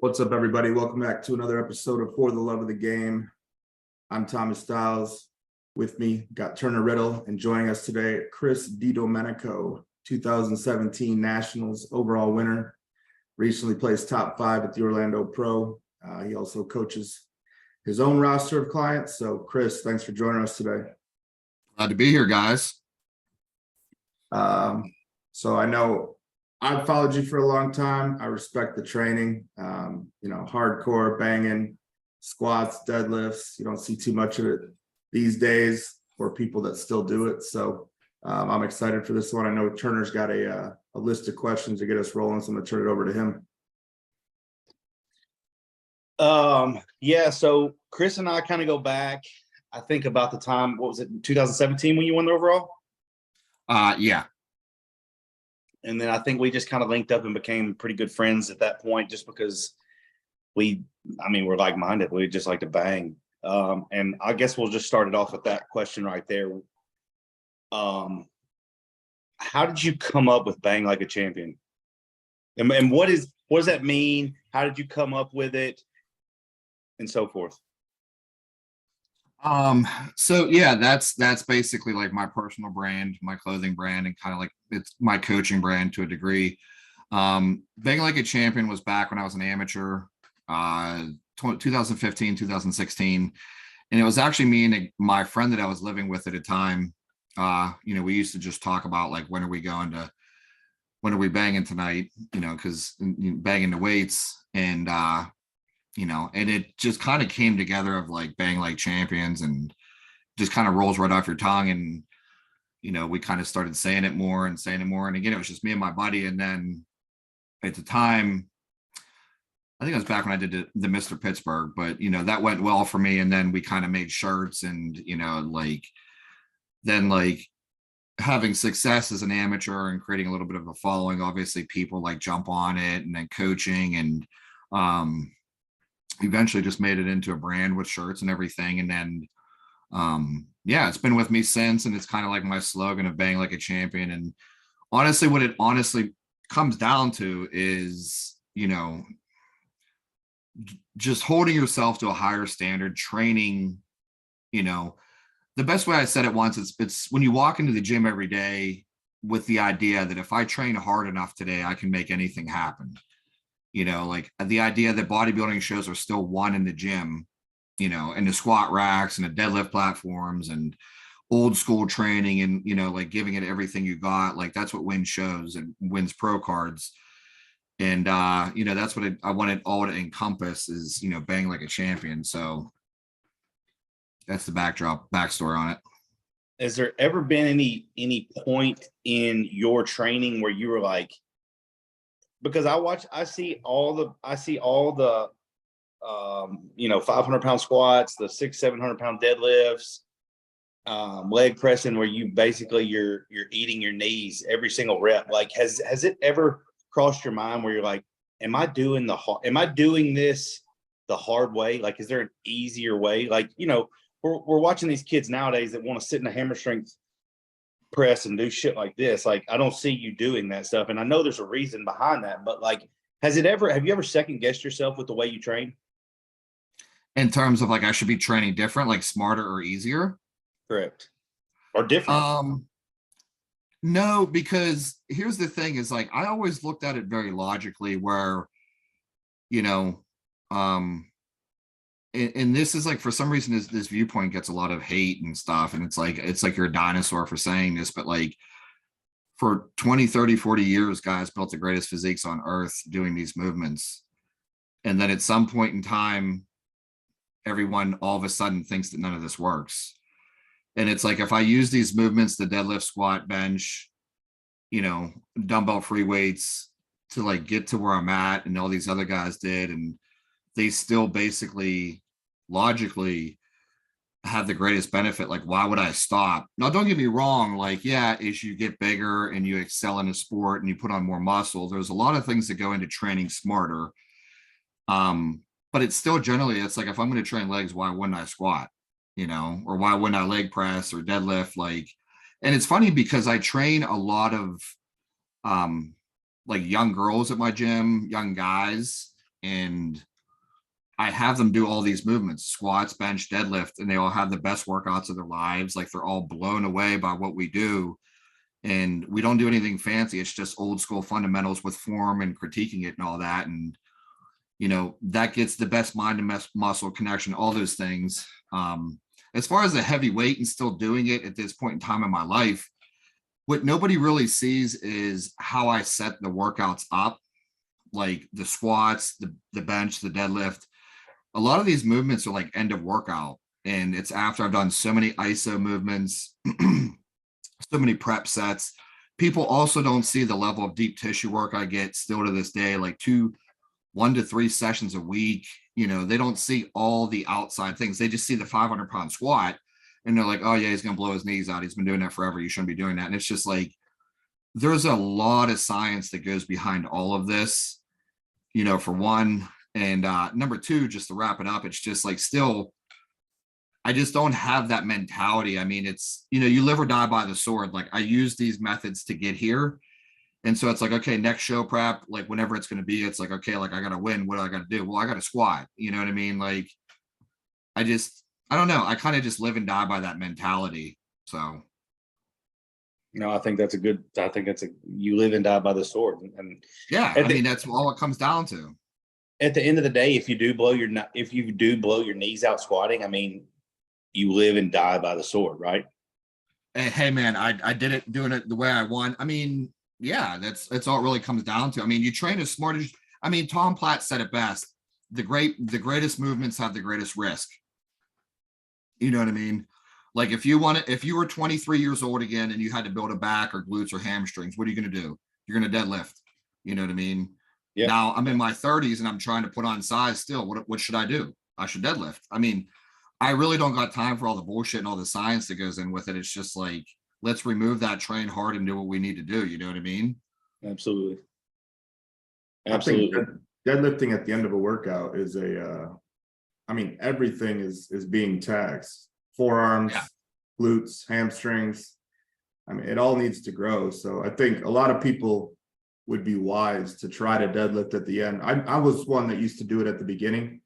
What's up, everybody? Welcome back to another episode of For the Love of the Game. I'm Thomas Stiles. With me, got Turner Riddle, and joining us today, Chris Didomenico, 2017 Nationals overall winner. Recently placed top 5 at the Orlando Pro. He also coaches his own roster of clients. So, Chris, thanks for joining us today. Glad to be here, guys. So I know I've followed you for a long time. I respect the training, hardcore banging, squats, deadlifts. You don't see too much of it these days for people that still do it. So I'm excited for this one. I know Turner's got a list of questions to get us rolling, so I'm going to turn it over to him. So Chris and I kind of go back, I think about the time, what was it, 2017 when you won the overall? Yeah. And then I think we just kind of linked up and became pretty good friends at that point, just because we're like-minded. We just like to bang. And I guess we'll just start it off with that question right there. How did you come up with Bang Like a Champion? And what does that mean? How did you come up with it? And so forth. So yeah, that's basically like my personal brand, my clothing brand, and kind of like it's my coaching brand to a degree. Bang Like a Champion was back when I was an amateur, 2015, 2016. And it was actually me and my friend that I was living with at the time. We used to just talk about like, when are we banging tonight? Because banging the weights and and it just kind of came together of like Bang Like Champions and just kind of rolls right off your tongue. And, we kind of started saying it more. And again, it was just me and my buddy. And then at the time, I think it was back when I did the Mr. Pittsburgh, but, that went well for me. And then we kind of made shirts and, then having success as an amateur and creating a little bit of a following, obviously people like jump on it, and then coaching and, eventually just made it into a brand with shirts and everything. And then, it's been with me since, and it's kind of like my slogan of Bang Like a Champion. And honestly, what it honestly comes down to is, just holding yourself to a higher standard, training, the best way I said it once, it's when you walk into the gym every day with the idea that if I train hard enough today, I can make anything happen. Like the idea that bodybuilding shows are still won in the gym, and the squat racks and the deadlift platforms and old school training and, like giving it everything you got. Like that's what wins shows and wins pro cards. And, that's what I wanted all to encompass is, Bang Like a Champion. So that's the backstory on it. Has there ever been any point in your training where you were like, because I see all the 500-pound squats, the 600-700-pound deadlifts, leg pressing, where you basically you're eating your knees every single rep. Like, has it ever crossed your mind where you're like, am I doing this the hard way? Like, is there an easier way? Like, we're watching these kids nowadays that want to sit in a hammer strength press and do shit like this. Like, I don't see you doing that stuff, and I know there's a reason behind that, but like, have you ever second guessed yourself with the way you train in terms of like I should be training different, like smarter or easier? Correct. Or different? No, because here's the thing is like I always looked at it very logically where and this is like, for some reason, this viewpoint gets a lot of hate and stuff. And it's like you're a dinosaur for saying this, but like for 20, 30, 40 years, guys built the greatest physiques on earth doing these movements. And then at some point in time, everyone all of a sudden thinks that none of this works. And it's like, if I use these movements, the deadlift, squat, bench, dumbbell free weights to like get to where I'm at and all these other guys did, and they still basically logically have the greatest benefit, like why would I stop? Now, don't get me wrong, like, yeah, as you get bigger and you excel in a sport and you put on more muscle, there's a lot of things that go into training smarter. But it's still generally, it's like, if I'm going to train legs, why wouldn't I squat? Or why wouldn't I leg press or deadlift? Like, and it's funny because I train a lot of like young girls at my gym, young guys, and I have them do all these movements, squats, bench, deadlift, and they all have the best workouts of their lives. Like they're all blown away by what we do. And we don't do anything fancy. It's just old school fundamentals with form and critiquing it and all that. And, you know, that gets the best mind to muscle connection, all those things. As far as the heavy weight and still doing it at this point in time in my life, what nobody really sees is how I set the workouts up, like the squats, the bench, the deadlift. A lot of these movements are like end of workout, and it's after I've done so many ISO movements, so many prep sets. People also don't see the level of deep tissue work I get still to this day, like 1 to 3 sessions a week. You know, they don't see all the outside things. They just see the 500-pound squat and they're like, oh yeah, he's going to blow his knees out. He's been doing that forever. You shouldn't be doing that. And it's just like, there's a lot of science that goes behind all of this, you know, for one. And number two, just to wrap it up, it's just like still, I just don't have that mentality. I mean, it's, you know, you live or die by the sword. Like I use these methods to get here. And so it's like, okay, next show prep, like whenever it's going to be, it's like, okay, like I got to win. What do I got to do? Well, I got to squat. You know what I mean? Like, I don't know. I kind of just live and die by that mentality. So. No, I think that's you live and die by the sword. And yeah, I mean, that's all it comes down to. At the end of the day, if you do blow your knees out squatting, I mean, you live and die by the sword, right? Hey man, I did it doing it the way I want. I mean, yeah, that's all it really comes down to. I mean, you train as smart as, I mean, Tom Platt said it best. The greatest movements have the greatest risk. You know what I mean? Like if you were 23 years old again and you had to build a back or glutes or hamstrings, what are you going to do? You're going to deadlift. You know what I mean? Yeah. Now I'm in my 30s and I'm trying to put on size still. What should I do? I should deadlift. I mean, I really don't got time for all the bullshit and all the science that goes in with it. It's just like, let's remove that, train hard and do what we need to do. You know what I mean? Absolutely. I think deadlifting at the end of a workout is I mean, everything is being taxed. Forearms, yeah. Glutes, hamstrings. I mean, it all needs to grow. So I think a lot of people would be wise to try to deadlift at the end. I was one that used to do it at the beginning.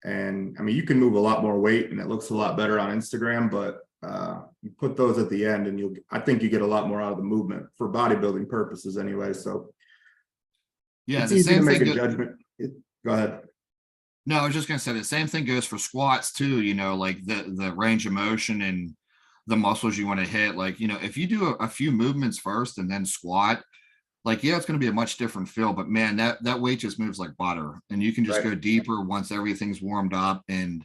And I mean, you can move a lot more weight and it looks a lot better on Instagram, but you put those at the end and I think you get a lot more out of the movement for bodybuilding purposes anyway. So yeah, it's the easy to same make thing. a judgment. Go ahead. No, I was just gonna say the same thing goes for squats too, you know, like the range of motion and the muscles you want to hit. Like, you know, if you do a few movements first and then squat, like, yeah, it's going to be a much different feel, but man, that weight just moves like butter and you can just go deeper once everything's warmed up. And,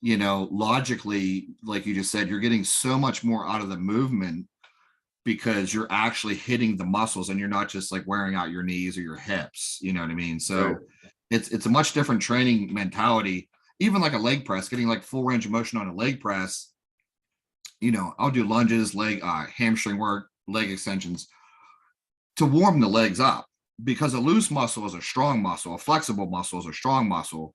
you know, logically, like you just said, you're getting so much more out of the movement because you're actually hitting the muscles and you're not just like wearing out your knees or your hips. You know what I mean? So it's a much different training mentality. Even like a leg press, getting like full range of motion on a leg press, you know, I'll do lunges, hamstring work, leg extensions to warm the legs up, because a loose muscle is a strong muscle, a flexible muscle is a strong muscle.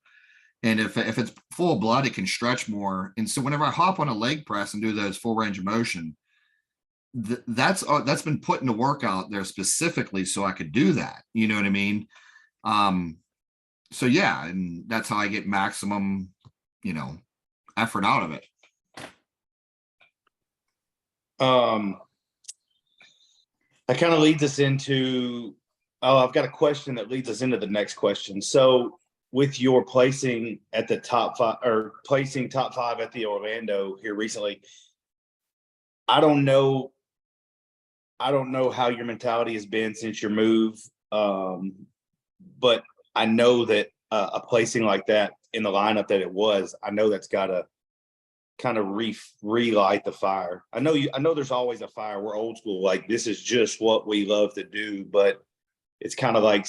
And if it's full of blood, it can stretch more. And so whenever I hop on a leg press and do those full range of motion, that's been put in the workout there specifically so I could do that. You know what I mean? So yeah, and that's how I get maximum, you know, effort out of it. That kind of leads us into, I've got a question that leads us into the next question. So with your placing at the top 5 or placing top 5 at the Orlando here recently, I don't know how your mentality has been since your move. But I know that a placing like that in the lineup that it was, I know that's got to kind of relight the fire. I know there's always a fire. We're old school. Like, this is just what we love to do, but it's kind of like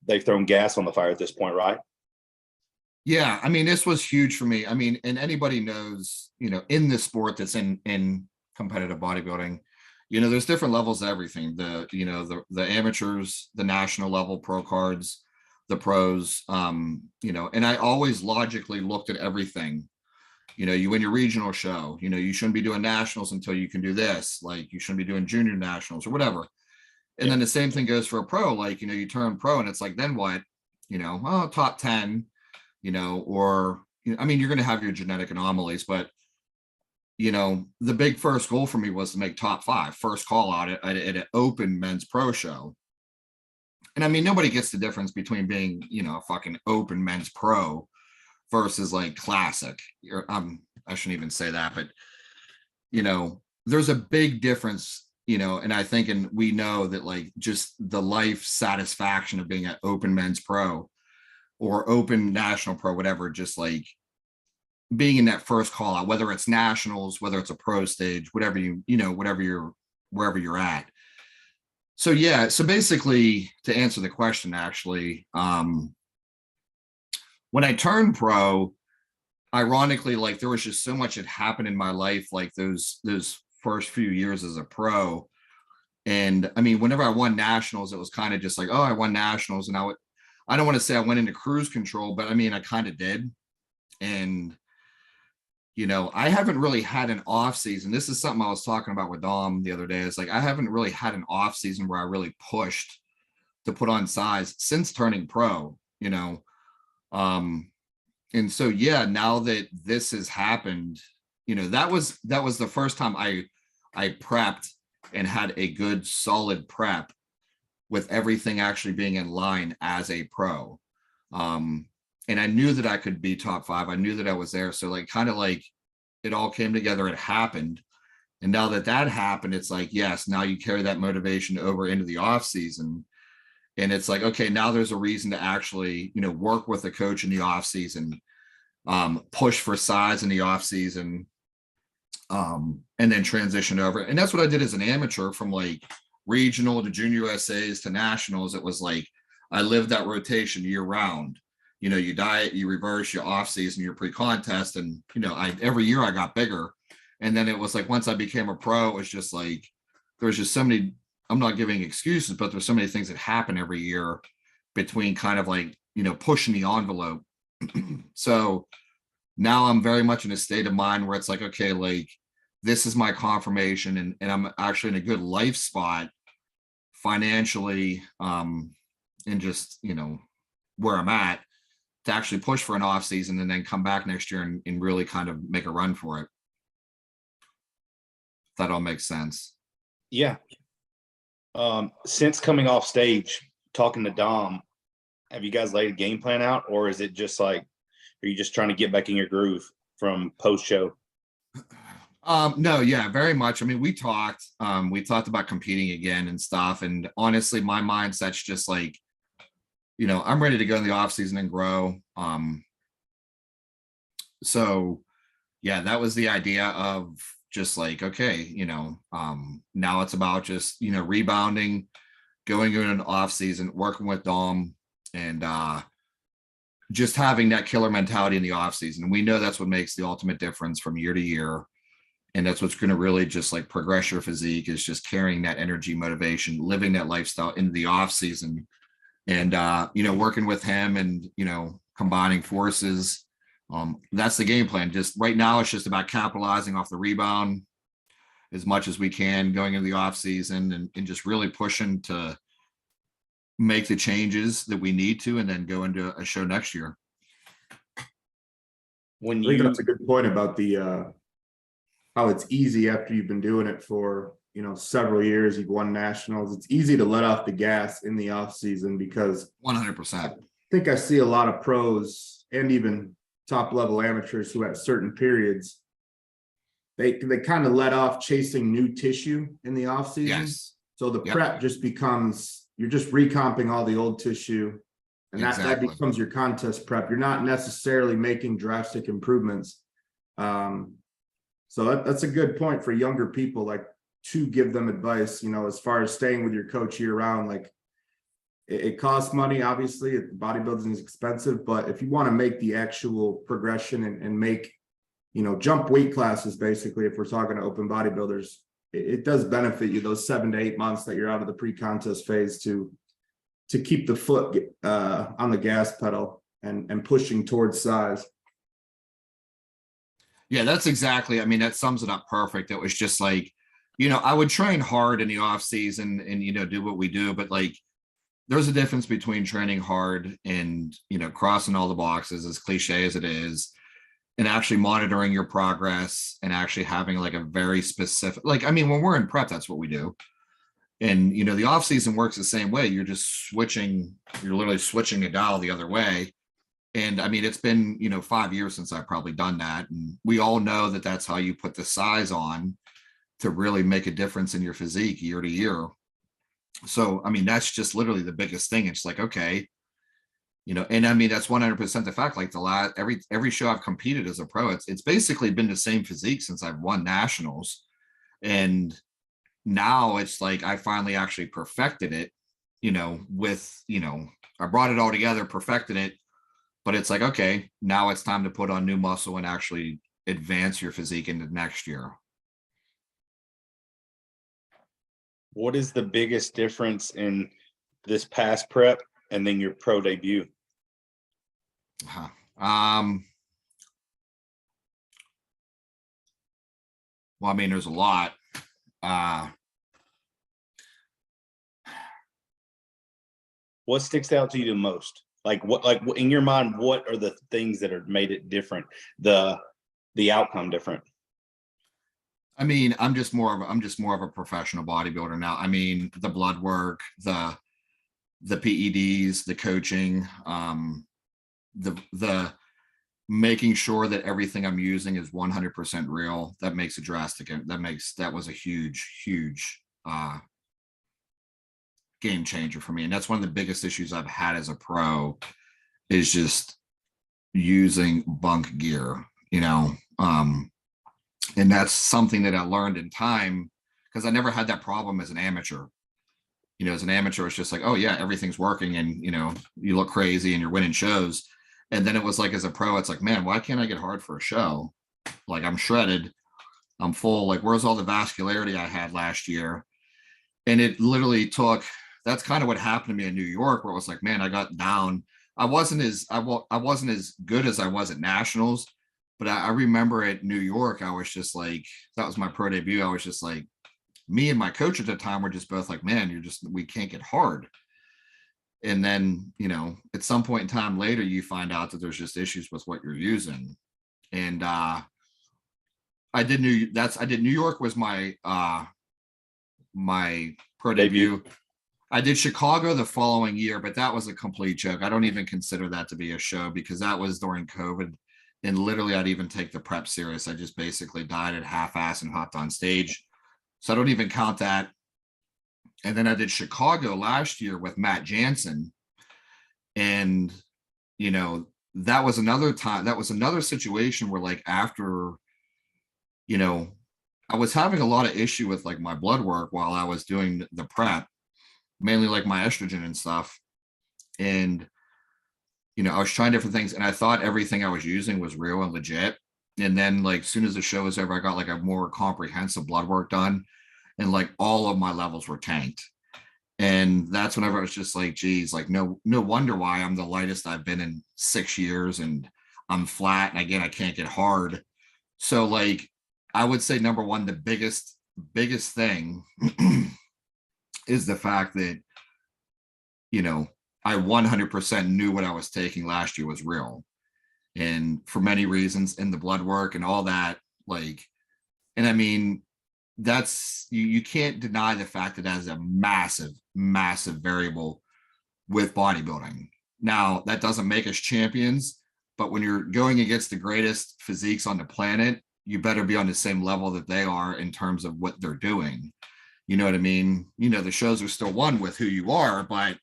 they've thrown gas on the fire at this point, right? Yeah. I mean, this was huge for me. I mean, and anybody knows, you know, in this sport that's in competitive bodybuilding, you know, there's different levels of everything. The amateurs, the national level, pro cards, the pros, you know, and I always logically looked at everything. You know, you win your regional show, you know, you shouldn't be doing nationals until you can do this. Like, you shouldn't be doing junior nationals or whatever. And then the same thing goes for a pro. Like, you know, you turn pro and it's like, then what? top 10, or, I mean, you're going to have your genetic anomalies, but, the big first goal for me was to make top 5, first call out at an open men's pro show. And I mean, nobody gets the difference between being, a fucking open men's pro versus like classic. I shouldn't even say that, but, there's a big difference, and I think, and we know that like just the life satisfaction of being an open men's pro or open national pro, whatever, just like being in that first call out, whether it's nationals, whether it's a pro stage, whatever wherever you're at. So yeah, so basically to answer the question, actually, when I turned pro, ironically, like there was just so much that happened in my life, like those first few years as a pro. And I mean, whenever I won nationals, it was kind of just like, oh, I won nationals. And I don't want to say I went into cruise control, but I mean, I kind of did. And I haven't really had an off season. This is something I was talking about with Dom the other day. It's like, I haven't really had an off season where I really pushed to put on size since turning pro, and so, yeah, now that this has happened, that was the first time I prepped and had a good solid prep with everything actually being in line as a pro. And I knew that I could be top 5. I knew that I was there. So like, kind of like it all came together. It happened. And now that happened, it's like, yes, now you carry that motivation over into the off season. And it's like, okay, now there's a reason to actually, work with a coach in the off season, push for size in the off season, and then transition over. And that's what I did as an amateur, from like regional to junior USAs to nationals. It was like, I lived that rotation year round. You diet, you reverse, your off season, your pre-contest. And, every year I got bigger. And then it was like, once I became a pro, it was just like, there was just so many, I'm not giving excuses, but there's so many things that happen every year between kind of like, pushing the envelope. So now I'm very much in a state of mind where it's like, okay, like this is my confirmation, and I'm actually in a good life spot financially, and just, where I'm at to actually push for an off season and then come back next year and really kind of make a run for it. If that all makes sense. Yeah. Since coming off stage, talking to Dom, have you guys laid a game plan out, or is it just like, are you just trying to get back in your groove from post show? No, yeah, very much. I mean, we talked about competing again and stuff. And honestly, my mindset's just like, I'm ready to go in the off season and grow. So yeah, that was the idea of just like, okay, now it's about just, rebounding, going in an off season, working with Dom, and just having that killer mentality in the off season. And we know that's what makes the ultimate difference from year to year. And that's what's going to really just like progress your physique, is just carrying that energy, motivation, living that lifestyle into the off season. And, working with him and, combining forces. That's the game plan. Just right now, it's just about capitalizing off the rebound as much as we can going into the off season, and just really pushing to make the changes that we need to, and then go into a show next year. I think that's a good point about the, how it's easy after you've been doing it for, several years, you've won nationals. It's easy to let off the gas in the off season, because 100%. I think I see a lot of pros and even top level amateurs who at certain periods, they kind of let off chasing new tissue in the off season. Yes. So the prep just becomes, you're just recomping all the old tissue, and that becomes your contest prep. You're not necessarily making drastic improvements. So that's a good point for younger people, like, to give them advice, as far as staying with your coach year round. Like, it costs money, obviously. Bodybuilding is expensive, but if you want to make the actual progression and make, jump weight classes, basically, if we're talking to open bodybuilders, it does benefit you those 7 to 8 months that you're out of the pre-contest phase to keep the foot on the gas pedal and pushing towards size. Yeah, that's exactly, I mean, that sums it up perfect. It was just like, I would train hard in the off season and, do what we do, but like, there's a difference between training hard and, you know, crossing all the boxes, as cliche as it is, and actually monitoring your progress and actually having like a very specific, like, I mean, when we're in prep, that's what we do. And, you know, the off season works the same way. You're just switching, you're literally switching a dial the other way. And I mean, it's been, you know, 5 years since I've probably done that. And we all know that that's how you put the size on to really make a difference in your physique year to year. So, I mean, that's just literally the biggest thing. It's like, okay, you know, and I mean, that's 100% the fact. Like the last, every show I've competed as a pro, it's basically been the same physique since I've won nationals. And now it's like, I finally actually perfected it, you know, with, you know, I brought it all together, perfected it, but it's like, okay, now it's time to put on new muscle and actually advance your physique into next year. What is the biggest difference in this past prep and then your pro debut? Well, I mean, there's a lot. What sticks out to you the most? Like in your mind, what are the things that are made it different? The outcome different? I mean, I'm just more of a professional bodybuilder now. I mean, the blood work, the PEDs, the coaching, the making sure that everything I'm using is 100% real. That makes a drastic, that was a huge game changer for me. And that's one of the biggest issues I've had as a pro, is just using bunk gear, you know. And that's something that I learned in time, because I never had that problem as an amateur. You know, as an amateur, it's just like, oh yeah, everything's working and, you know, you look crazy and you're winning shows. And then it was like, as a pro, it's like, man, why can't I get hard for a show? Like, I'm shredded, I'm full, like, where's all the vascularity I had last year? And it literally took, that's kind of what happened to me in New York, where it was like, man, I got down. I wasn't as good as I was at nationals, but I remember at New York, I was just like, that was my pro debut. I was just like, me and my coach at the time were just both like, man, we can't get hard. And then, you know, at some point in time later, you find out that there's just issues with what you're using. And I did New York was my my pro debut. I did Chicago the following year, but that was a complete joke. I don't even consider that to be a show, because that was during COVID. And literally, I'd even take the prep serious. I just basically dieted half-ass and hopped on stage. So I don't even count that. And then I did Chicago last year with Matt Jansen. And, you know, that was another time, that was another situation where, like, after, you know, I was having a lot of issue with like my blood work while I was doing the prep, mainly like my estrogen and stuff. And, you know, I was trying different things and I thought everything I was using was real and legit. And then, like, as soon as the show was over, I got like a more comprehensive blood work done, and like all of my levels were tanked. And that's whenever I was just like, geez, like, no wonder why I'm the lightest I've been in 6 years, and I'm flat. And again, I can't get hard. So, like, I would say number one, the biggest thing is the fact that, you know, I 100% knew what I was taking last year was real. And for many reasons, in the blood work and all that, like, and I mean, that's, you can't deny the fact that that is a massive variable with bodybuilding. Now, that doesn't make us champions, but when you're going against the greatest physiques on the planet, you better be on the same level that they are in terms of what they're doing. You know what I mean? You know, the shows are still won with who you are, but,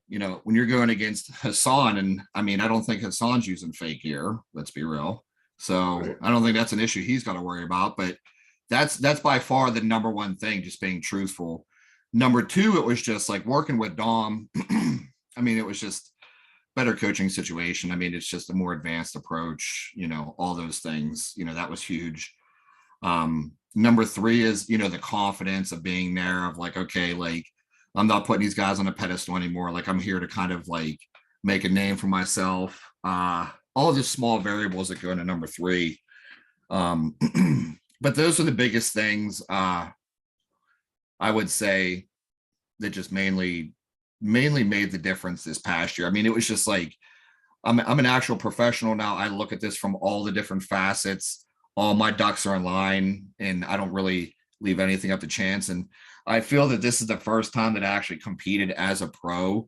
you know, when you're going against Hassan, and I mean, I don't think Hassan's using fake gear, let's be real. So right. I don't think that's an issue he's got to worry about, but that's by far the number one thing, just being truthful. Number two, it was just like working with Dom. I mean, it was just better coaching situation. I mean, it's just a more advanced approach, you know, all those things, you know, that was huge. Number three is, you know, the confidence of being there, of like, okay, like, I'm not putting these guys on a pedestal anymore. Like, I'm here to kind of like make a name for myself. All the small variables that go into number three. But those are the biggest things, I would say, that just mainly mainly made the difference this past year. I mean, it was just like, I'm an actual professional now. I look at this from all the different facets. All my ducks are in line, and I don't really leave anything up to chance. And I feel that this is the first time that I actually competed as a pro.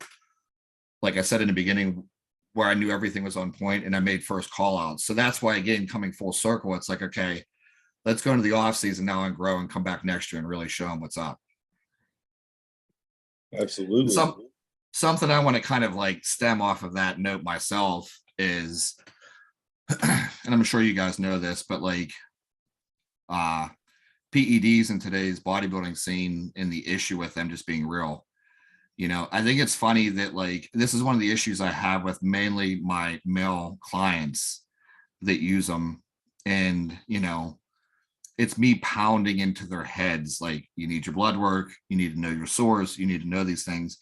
Like I said in the beginning, where I knew everything was on point and I made first call outs. So that's why, again, coming full circle, it's like, okay, let's go into the off season now and grow and come back next year and really show them what's up. Absolutely. Something I want to kind of like stem off of that note myself is, and I'm sure you guys know this, but like PEDs in today's bodybuilding scene and the issue with them just being real. You know, I think it's funny that like, this is one of the issues I have with mainly my male clients that use them. And, you know, it's me pounding into their heads, like, you need your blood work, you need to know your source, you need to know these things.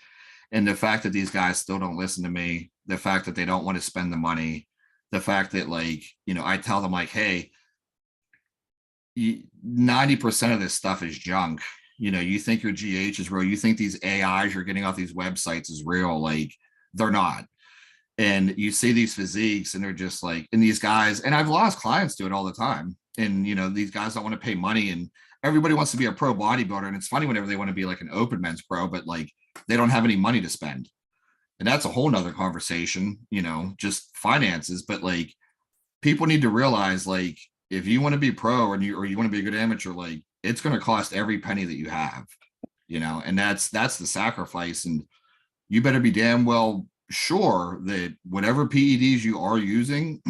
And the fact that these guys still don't listen to me, the fact that they don't want to spend the money, the fact that, like, you know, I tell them like, hey, 90% of this stuff is junk. You know, you think your GH is real, you think these AIs you're getting off these websites is real, like, they're not. And you see these physiques and they're just like, and these guys, and I've lost clients to it all the time. And, you know, these guys don't want to pay money, and everybody wants to be a pro bodybuilder. And it's funny whenever they want to be like an open men's pro, but like, they don't have any money to spend. And that's a whole nother conversation, you know, just finances. But like, people need to realize, like, if you want to be pro and you want to be a good amateur, like, it's going to cost every penny that you have, you know, and that's the sacrifice. And you better be damn well sure that whatever PEDs you are using,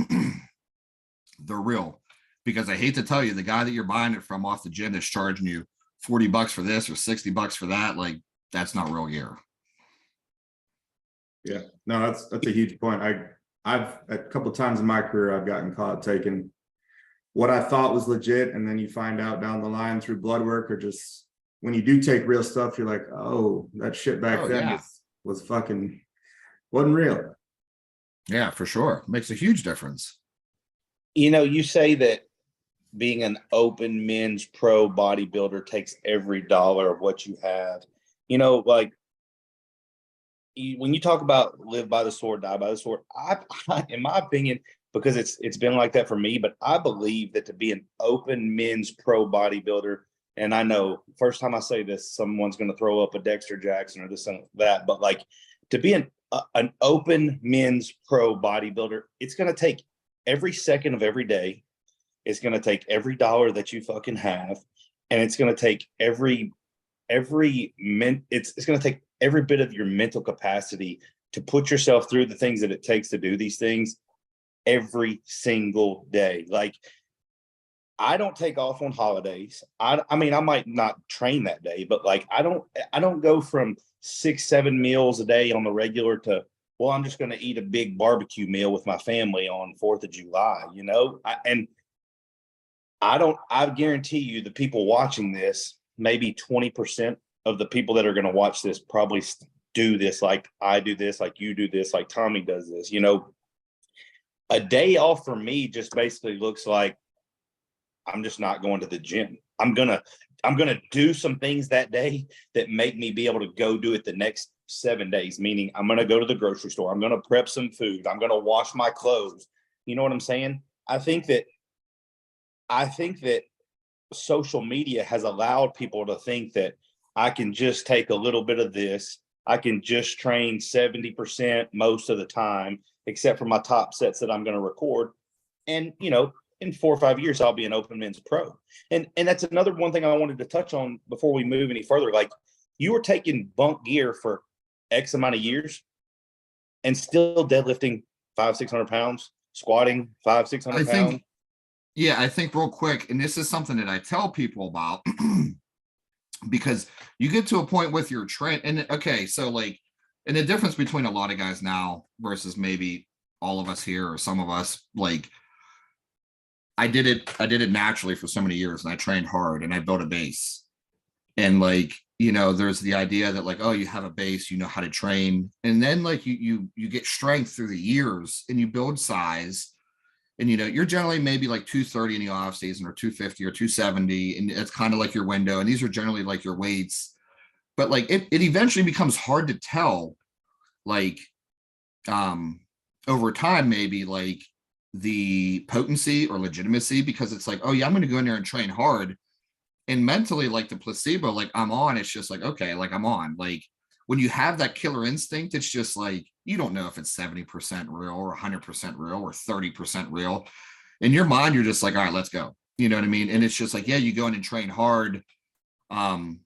they're real. Because I hate to tell you, the guy that you're buying it from off the gym that's charging you $40 for this or $60 for that, like, that's not real gear. Yeah, no, that's a huge point. I've a couple of times in my career, I've gotten caught taking what I thought was legit, and then you find out down the line through blood work, or just when you do take real stuff, you're like, oh, that shit back then was fucking wasn't real. Yeah, for sure. Makes a huge difference. You know, you say that being an open men's pro bodybuilder takes every dollar of what you have. You know, like, when you talk about live by the sword, die by the sword, I in my opinion, because it's been like that for me, but I believe that to be an open men's pro bodybuilder, and I know first time I say this, someone's going to throw up a Dexter Jackson or this and that, but like, to be an open men's pro bodybuilder, it's going to take every second of every day. It's going to take every dollar that you fucking have, and it's going to take it's going to take every bit of your mental capacity to put yourself through the things that it takes to do these things every single day. Like, I don't take off on holidays. I mean, I might not train that day, but like, I don't go from 6-7 meals a day on the regular to, well, I'm just going to eat a big barbecue meal with my family on 4th of July, you know? I guarantee you the people watching this, maybe 20% of the people that are going to watch this probably do this like I do this, like you do this, like Tommy does this. You know, a day off for me just basically looks like I'm just not going to the gym. I'm gonna do some things that day that make me be able to go do it the next 7 days, meaning I'm gonna go to the grocery store, I'm gonna prep some food, I'm gonna wash my clothes. You know what I'm saying? I think that social media has allowed people to think that I can just take a little bit of this, I can just train 70% most of the time, except for my top sets that I'm going to record. And, you know, in 4 or 5 years, I'll be an open men's pro. And that's another one thing I wanted to touch on before we move any further. Like, you were taking bunk gear for X amount of years and still deadlifting 500-600 pounds, squatting 500-600 pounds. Yeah, I think real quick, and this is something that I tell people about, because you get to a point with your train, and okay, so like, and the difference between a lot of guys now versus maybe all of us here or some of us, like, I did it naturally for so many years, and I trained hard and I built a base. And like, you know, there's the idea that like, oh, you have a base, you know how to train, and then like you get strength through the years and you build size. And, you know, you're generally maybe like 230 in the off season or 250 or 270. And it's kind of like your window. And these are generally like your weights. but like it eventually becomes hard to tell, like over time, maybe like the potency or legitimacy, because it's like, oh yeah, I'm going to go in there and train hard. And mentally, like the placebo, like I'm on, it's just like, okay, like I'm on. Like when you have that killer instinct, it's just like, you don't know if it's 70% real or 100% real or 30% real. In your mind, you're just like, all right, let's go. You know what I mean? And it's just like, yeah, you go in and train hard. And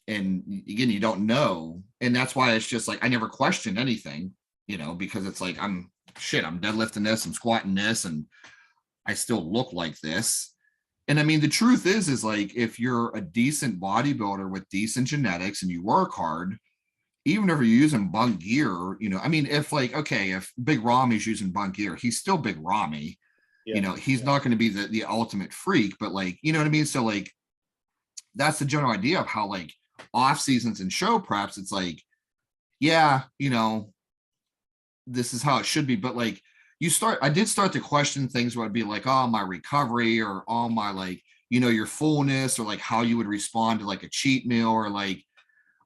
again, you don't know. And that's why it's just like, I never questioned anything, you know, because it's like, I'm deadlifting this, I'm squatting this, and I still look like this. And I mean, the truth is like, if you're a decent bodybuilder with decent genetics and you work hard, even if you're using bunk gear, you know, I mean, if like, okay, if Big Rami's using bunk gear, he's still Big Rami. You know, he's not going to be the ultimate freak, but like, you know what I mean? So like, that's the general idea of how like off seasons and show preps, it's like, yeah, you know, this is how it should be. But like, I did start to question things where I'd be like, oh, my recovery or all my like, you know, your fullness, or like how you would respond to like a cheat meal, or like,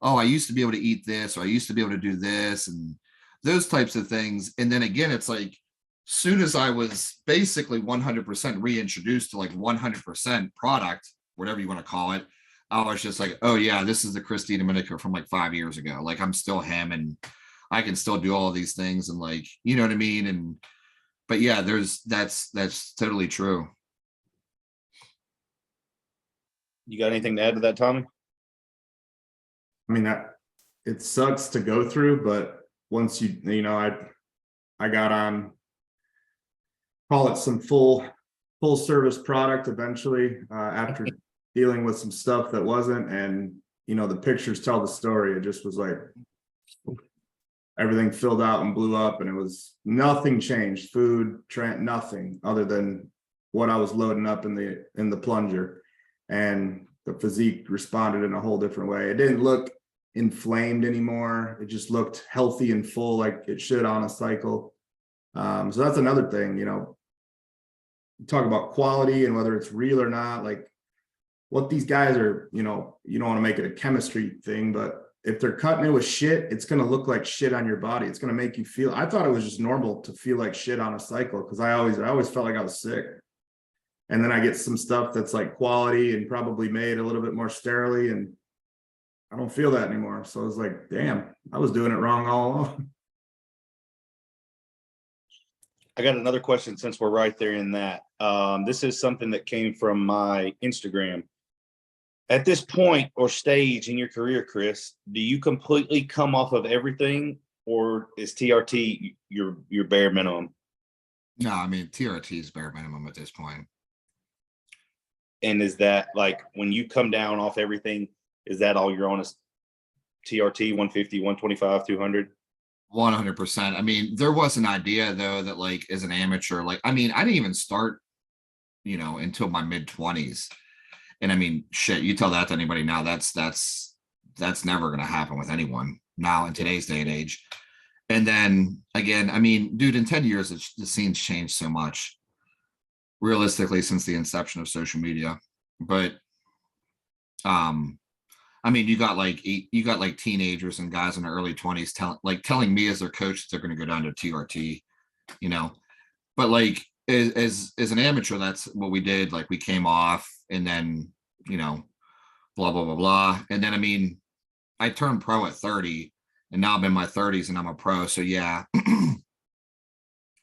oh, I used to be able to eat this, or I used to be able to do this, and those types of things. And then again, it's like, soon as I was basically 100% reintroduced to like 100% product, whatever you want to call it, I was just like, oh yeah, this is the Chris Didomenico from like 5 years ago. Like I'm still him, and I can still do all these things, and like, you know what I mean? And but yeah, that's totally true. You got anything to add to that, Tommy? I mean, that it sucks to go through, but once you know, I got on, call it some full service product eventually, after dealing with some stuff that wasn't, and you know, the pictures tell the story. It just was like everything filled out and blew up, and it was nothing changed, food, nothing other than what I was loading up in the plunger, and the physique responded in a whole different way. It didn't look inflamed anymore. It just looked healthy and full, like it should on a cycle. So that's another thing, you know, talk about quality and whether it's real or not, like what these guys are, you know, you don't want to make it a chemistry thing, but if they're cutting it with shit, it's going to look like shit on your body. It's going to make you feel, I thought it was just normal to feel like shit on a cycle, because I always felt like I was sick. And then I get some stuff that's like quality and probably made a little bit more sterilely, and I don't feel that anymore. So I was like, damn, I was doing it wrong all along. I got another question since we're right there in that. This is something that came from my Instagram. At this point or stage in your career, Chris, do you completely come off of everything, or is TRT your bare minimum? No, I mean, TRT is bare minimum at this point. And is that like when you come down off everything, is that all you're on is TRT 150, 125, 200? 100%. I mean, there was an idea though that like as an amateur, like, I mean, I didn't even start, you know, until my mid-20s. And I mean, shit, you tell that to anybody now, that's never going to happen with anyone now in today's day and age. And then again, I mean, dude, in 10 years, the scene's changed so much realistically since the inception of social media. But I mean, you got like teenagers and guys in their early 20s telling me as their coach that they're going to go down to TRT, you know. But like as an amateur, that's what we did. Like we came off, and then, you know, blah blah blah blah. And then I mean, I turned pro at 30, and now I'm in my 30s and I'm a pro. So yeah,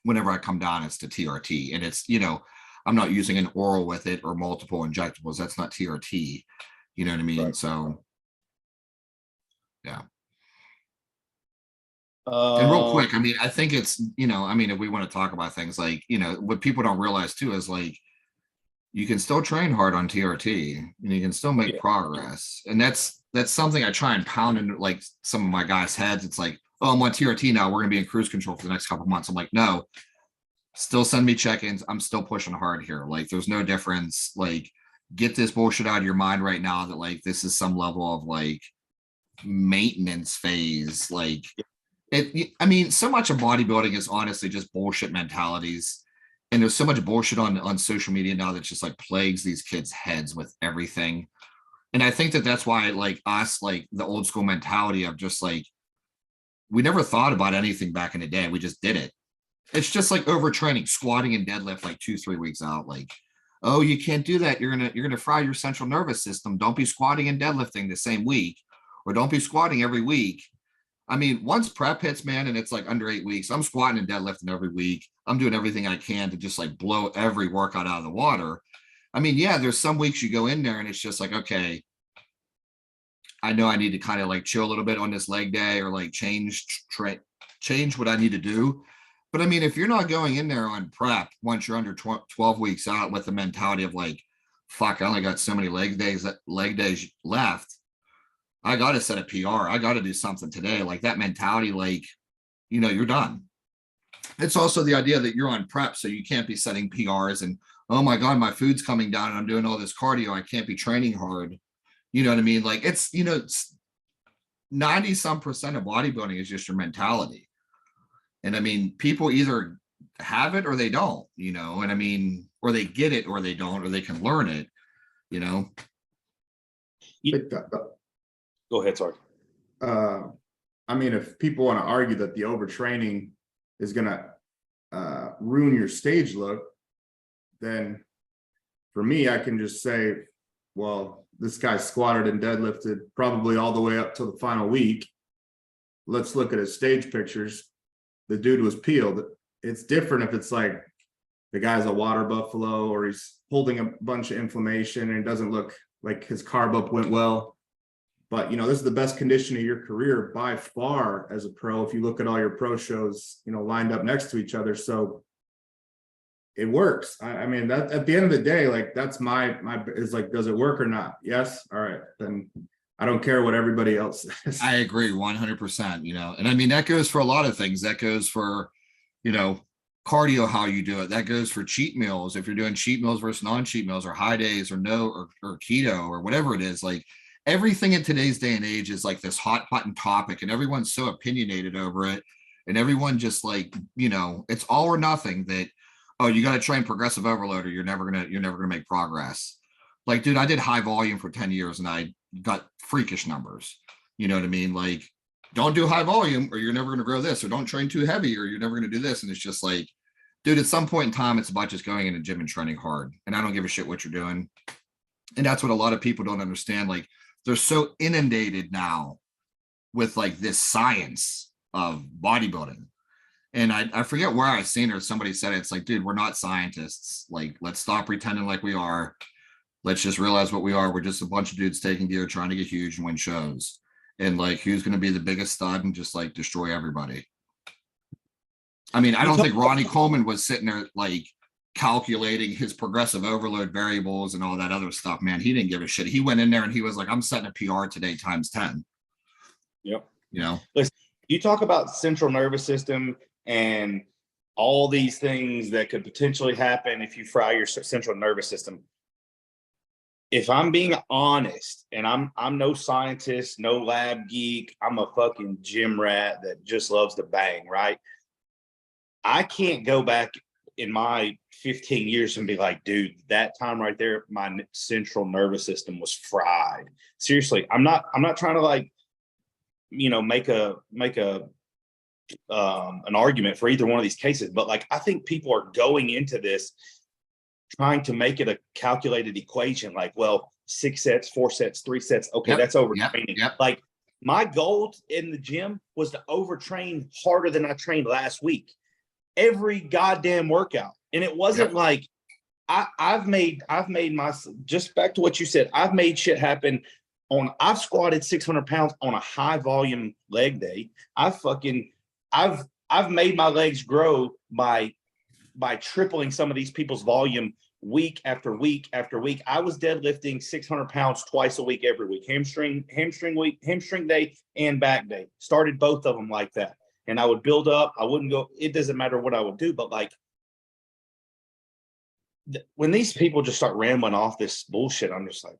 whenever I come down, it's to TRT, and it's, you know, I'm not using an oral with it or multiple injectables. That's not TRT. You know what I mean? Right. So yeah. And real quick, I mean, I think it's, you know, I mean, if we want to talk about things like, you know, what people don't realize too is like, you can still train hard on TRT and you can still make progress. And that's something I try and pound into like some of my guys' heads. It's like, oh, I'm on TRT now, we're going to be in cruise control for the next couple of months. I'm like, no, still send me check-ins. I'm still pushing hard here. Like, there's no difference. Like, get this bullshit out of your mind right now that like, this is some level of like maintenance phase. Like I mean, so much of bodybuilding is honestly just bullshit mentalities. And there's so much bullshit on social media now that just like plagues these kids' heads with everything. And I think that that's why, like us, like the old school mentality of just like, we never thought about anything back in the day. We just did it. It's just like overtraining, squatting and deadlift like 2-3 weeks out. Like, oh, you can't do that. You're gonna fry your central nervous system. Don't be squatting and deadlifting the same week, or don't be squatting every week. I mean, once prep hits, man, and it's like under 8 weeks, I'm squatting and deadlifting every week. I'm doing everything I can to just like blow every workout out of the water. I mean, yeah, there's some weeks you go in there and it's just like, okay, I know I need to kind of like chill a little bit on this leg day, or like change what I need to do. But I mean, if you're not going in there on prep once you're under 12 weeks out with the mentality of like, fuck, I only got so many leg days left, I got to set a PR. I got to do something today. Like that mentality, like, you know, you're done. It's also the idea that you're on prep, so you can't be setting PRs and, oh my God, my food's coming down and I'm doing all this cardio. I can't be training hard. You know what I mean? Like it's, you know, it's 90% of bodybuilding is just your mentality. And I mean, people either have it or they don't, you know, and I mean, or they get it or they don't, or they can learn it, you know. Go ahead, sorry. I mean, if people want to argue that the overtraining is going to ruin your stage look, then for me, I can just say, well, this guy squatted and deadlifted probably all the way up to the final week. Let's look at his stage pictures. The dude was peeled. It's different if it's like the guy's a water buffalo, or he's holding a bunch of inflammation and it doesn't look like his carb up went well. But, you know, this is the best condition of your career by far as a pro. If you look at all your pro shows, you know, lined up next to each other. So it works. I mean, that at the end of the day, like that's my is like, does it work or not? Yes. All right. Then I don't care what everybody else says. I agree 100%, you know, and I mean, that goes for a lot of things. That goes for, you know, cardio, how you do it. That goes for cheat meals. If you're doing cheat meals versus non-cheat meals, or high days, or no, or keto, or whatever it is, like everything in today's day and age is like this hot button topic, and everyone's so opinionated over it. And everyone just like, you know, it's all or nothing that, oh, you got to train progressive overload or you're never gonna make progress. Like, dude, I did high volume for 10 years and I got freakish numbers. You know what I mean? Like, don't do high volume or you're never going to grow this, or don't train too heavy or you're never going to do this. And it's just like, dude, at some point in time, it's about just going in a gym and training hard. And I don't give a shit what you're doing. And that's what a lot of people don't understand. Like, they're so inundated now with like this science of bodybuilding. And I forget where I seen her. Somebody said it. It's like, dude, we're not scientists. Like, let's stop pretending like we are. Let's just realize what we are. We're just a bunch of dudes taking gear, trying to get huge and win shows. And like, who's going to be the biggest stud and just like destroy everybody? I mean, I don't think Ronnie Coleman was sitting there like calculating his progressive overload variables and all that other stuff, man. He didn't give a shit. He went in there and he was like, I'm setting a PR today times 10. Yep. You know, listen, you talk about central nervous system and all these things that could potentially happen if you fry your central nervous system. If I'm being honest, and I'm no scientist, no lab geek, I'm a fucking gym rat that just loves to bang, right? I can't go back in my 15 years and be like, dude, that time right there, my central nervous system was fried. Seriously, I'm not trying to like, you know, make an argument for either one of these cases, but like, I think people are going into this trying to make it a calculated equation. Like, well, 6 sets, 4 sets, 3 sets. Okay, that's overtraining. Yep. Like, my goal in the gym was to overtrain harder than I trained last week. Every goddamn workout. And it wasn't like I've made my, just back to what you said, I've made shit happen I've squatted 600 pounds on a high volume leg day. I've made my legs grow by tripling some of these people's volume week after week after week. I was deadlifting 600 pounds twice a week, every week, hamstring day and back day. Started both of them like that. And I would build up. I wouldn't go, it doesn't matter what I would do, but like when these people just start rambling off this bullshit, I'm just like,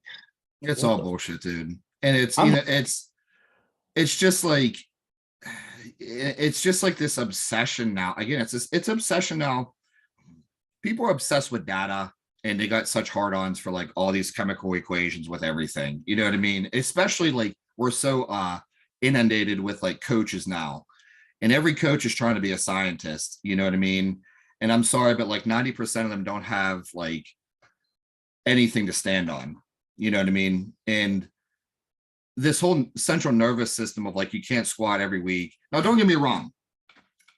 it's all bullshit, dude. And it's, you know, it's just like this obsession now. Again, it's obsession now. People are obsessed with data. and they got such hard-ons for like all these chemical equations with everything. You know what I mean? Especially like we're so inundated with like coaches now, and every coach is trying to be a scientist. You know what I mean? And I'm sorry, but like 90% of them don't have like anything to stand on. You know what I mean? And this whole central nervous system of like, you can't squat every week. Now, don't get me wrong.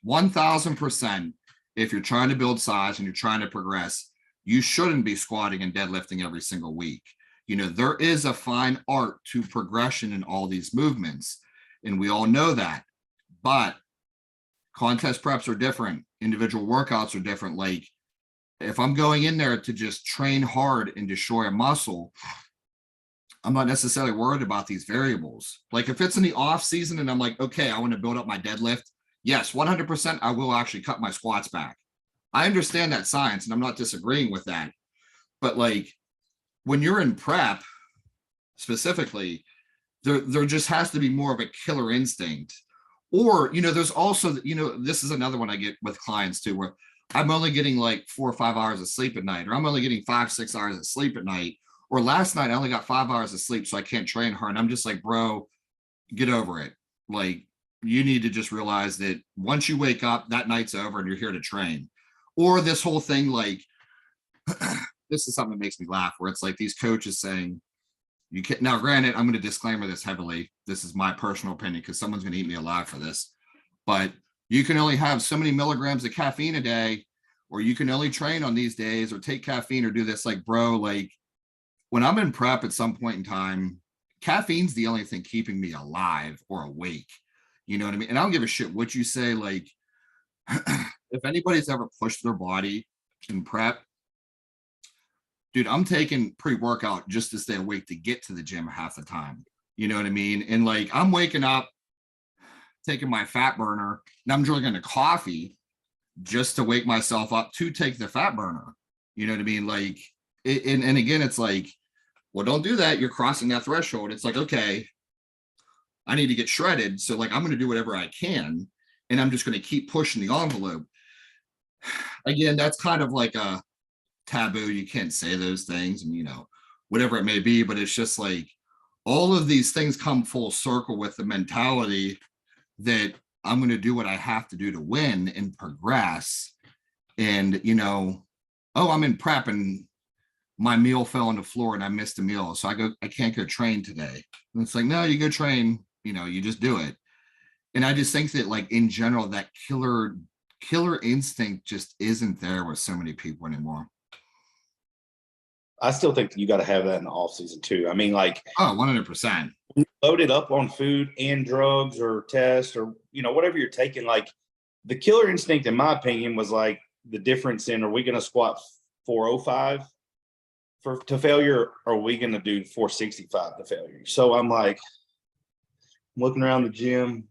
1000%, if you're trying to build size and you're trying to progress, you shouldn't be squatting and deadlifting every single week. You know, there is a fine art to progression in all these movements, and we all know that. But contest preps are different. Individual workouts are different. Like, if I'm going in there to just train hard and destroy a muscle, I'm not necessarily worried about these variables. Like if it's in the off season and I'm like, okay, I want to build up my deadlift. Yes, 100%, I will actually cut my squats back. I understand that science and I'm not disagreeing with that. But like when you're in prep specifically, there just has to be more of a killer instinct. Or, you know, there's also, you know, this is another one I get with clients too, where I'm only getting like 4 or 5 hours of sleep at night, or I'm only getting 5, 6 hours of sleep at night. Or last night I only got 5 hours of sleep, so I can't train hard. And I'm just like, bro, get over it. Like, you need to just realize that once you wake up, that night's over and you're here to train. Or this whole thing, like, this is something that makes me laugh, where it's like these coaches saying, you can't. Now, granted, I'm going to disclaimer this heavily. This is my personal opinion because someone's going to eat me alive for this. But you can only have so many milligrams of caffeine a day, or you can only train on these days, or take caffeine, or do this. Like, bro, like, when I'm in prep at some point in time, caffeine's the only thing keeping me alive or awake. You know what I mean? And I don't give a shit what you say. Like, if anybody's ever pushed their body in prep, dude, I'm taking pre-workout just to stay awake to get to the gym half the time. You know what I mean? And like, I'm waking up, taking my fat burner, and I'm drinking a coffee just to wake myself up to take the fat burner. You know what I mean? Like, and again, it's like, well, don't do that. You're crossing that threshold. It's like, okay, I need to get shredded. So like, I'm going to do whatever I can. And I'm just going to keep pushing the envelope. Again, that's kind of like a taboo. You can't say those things and, you know, whatever it may be, but it's just like all of these things come full circle with the mentality that I'm going to do what I have to do to win and progress. And, you know, oh, I'm in prep and my meal fell on the floor and I missed a meal. So I can't go train today. And it's like, no, you go train, you know, you just do it. And I just think that like in general, that killer instinct just isn't there with so many people anymore. I still think you got to have that in the off season too. I mean, like, oh, 100%. Loaded up on food and drugs or tests or, you know, whatever you're taking, like the killer instinct, in my opinion, was like the difference in, are we going to squat 405 to failure, or are we going to do 465 to failure? So I'm like, looking around the gym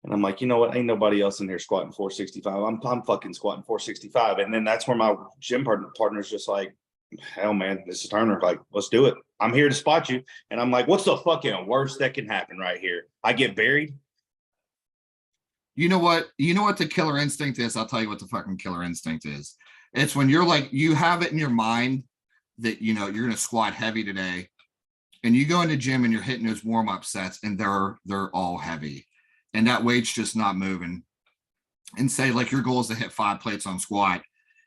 and I'm like, you know what? Ain't nobody else in here squatting 465. I'm fucking squatting 465. And then that's where my gym partner's just like, hell, man, this is Turner. Like, let's do it. I'm here to spot you. And I'm like, what's the fucking worst that can happen right here? I get buried. You know what the killer instinct is? I'll tell you what the fucking killer instinct is. It's when you're like, you have it in your mind that, you know, you're going to squat heavy today, and you go in the gym and you're hitting those warm-up sets and they're all heavy and that weight's just not moving. And say like your goal is to hit 5 plates on squat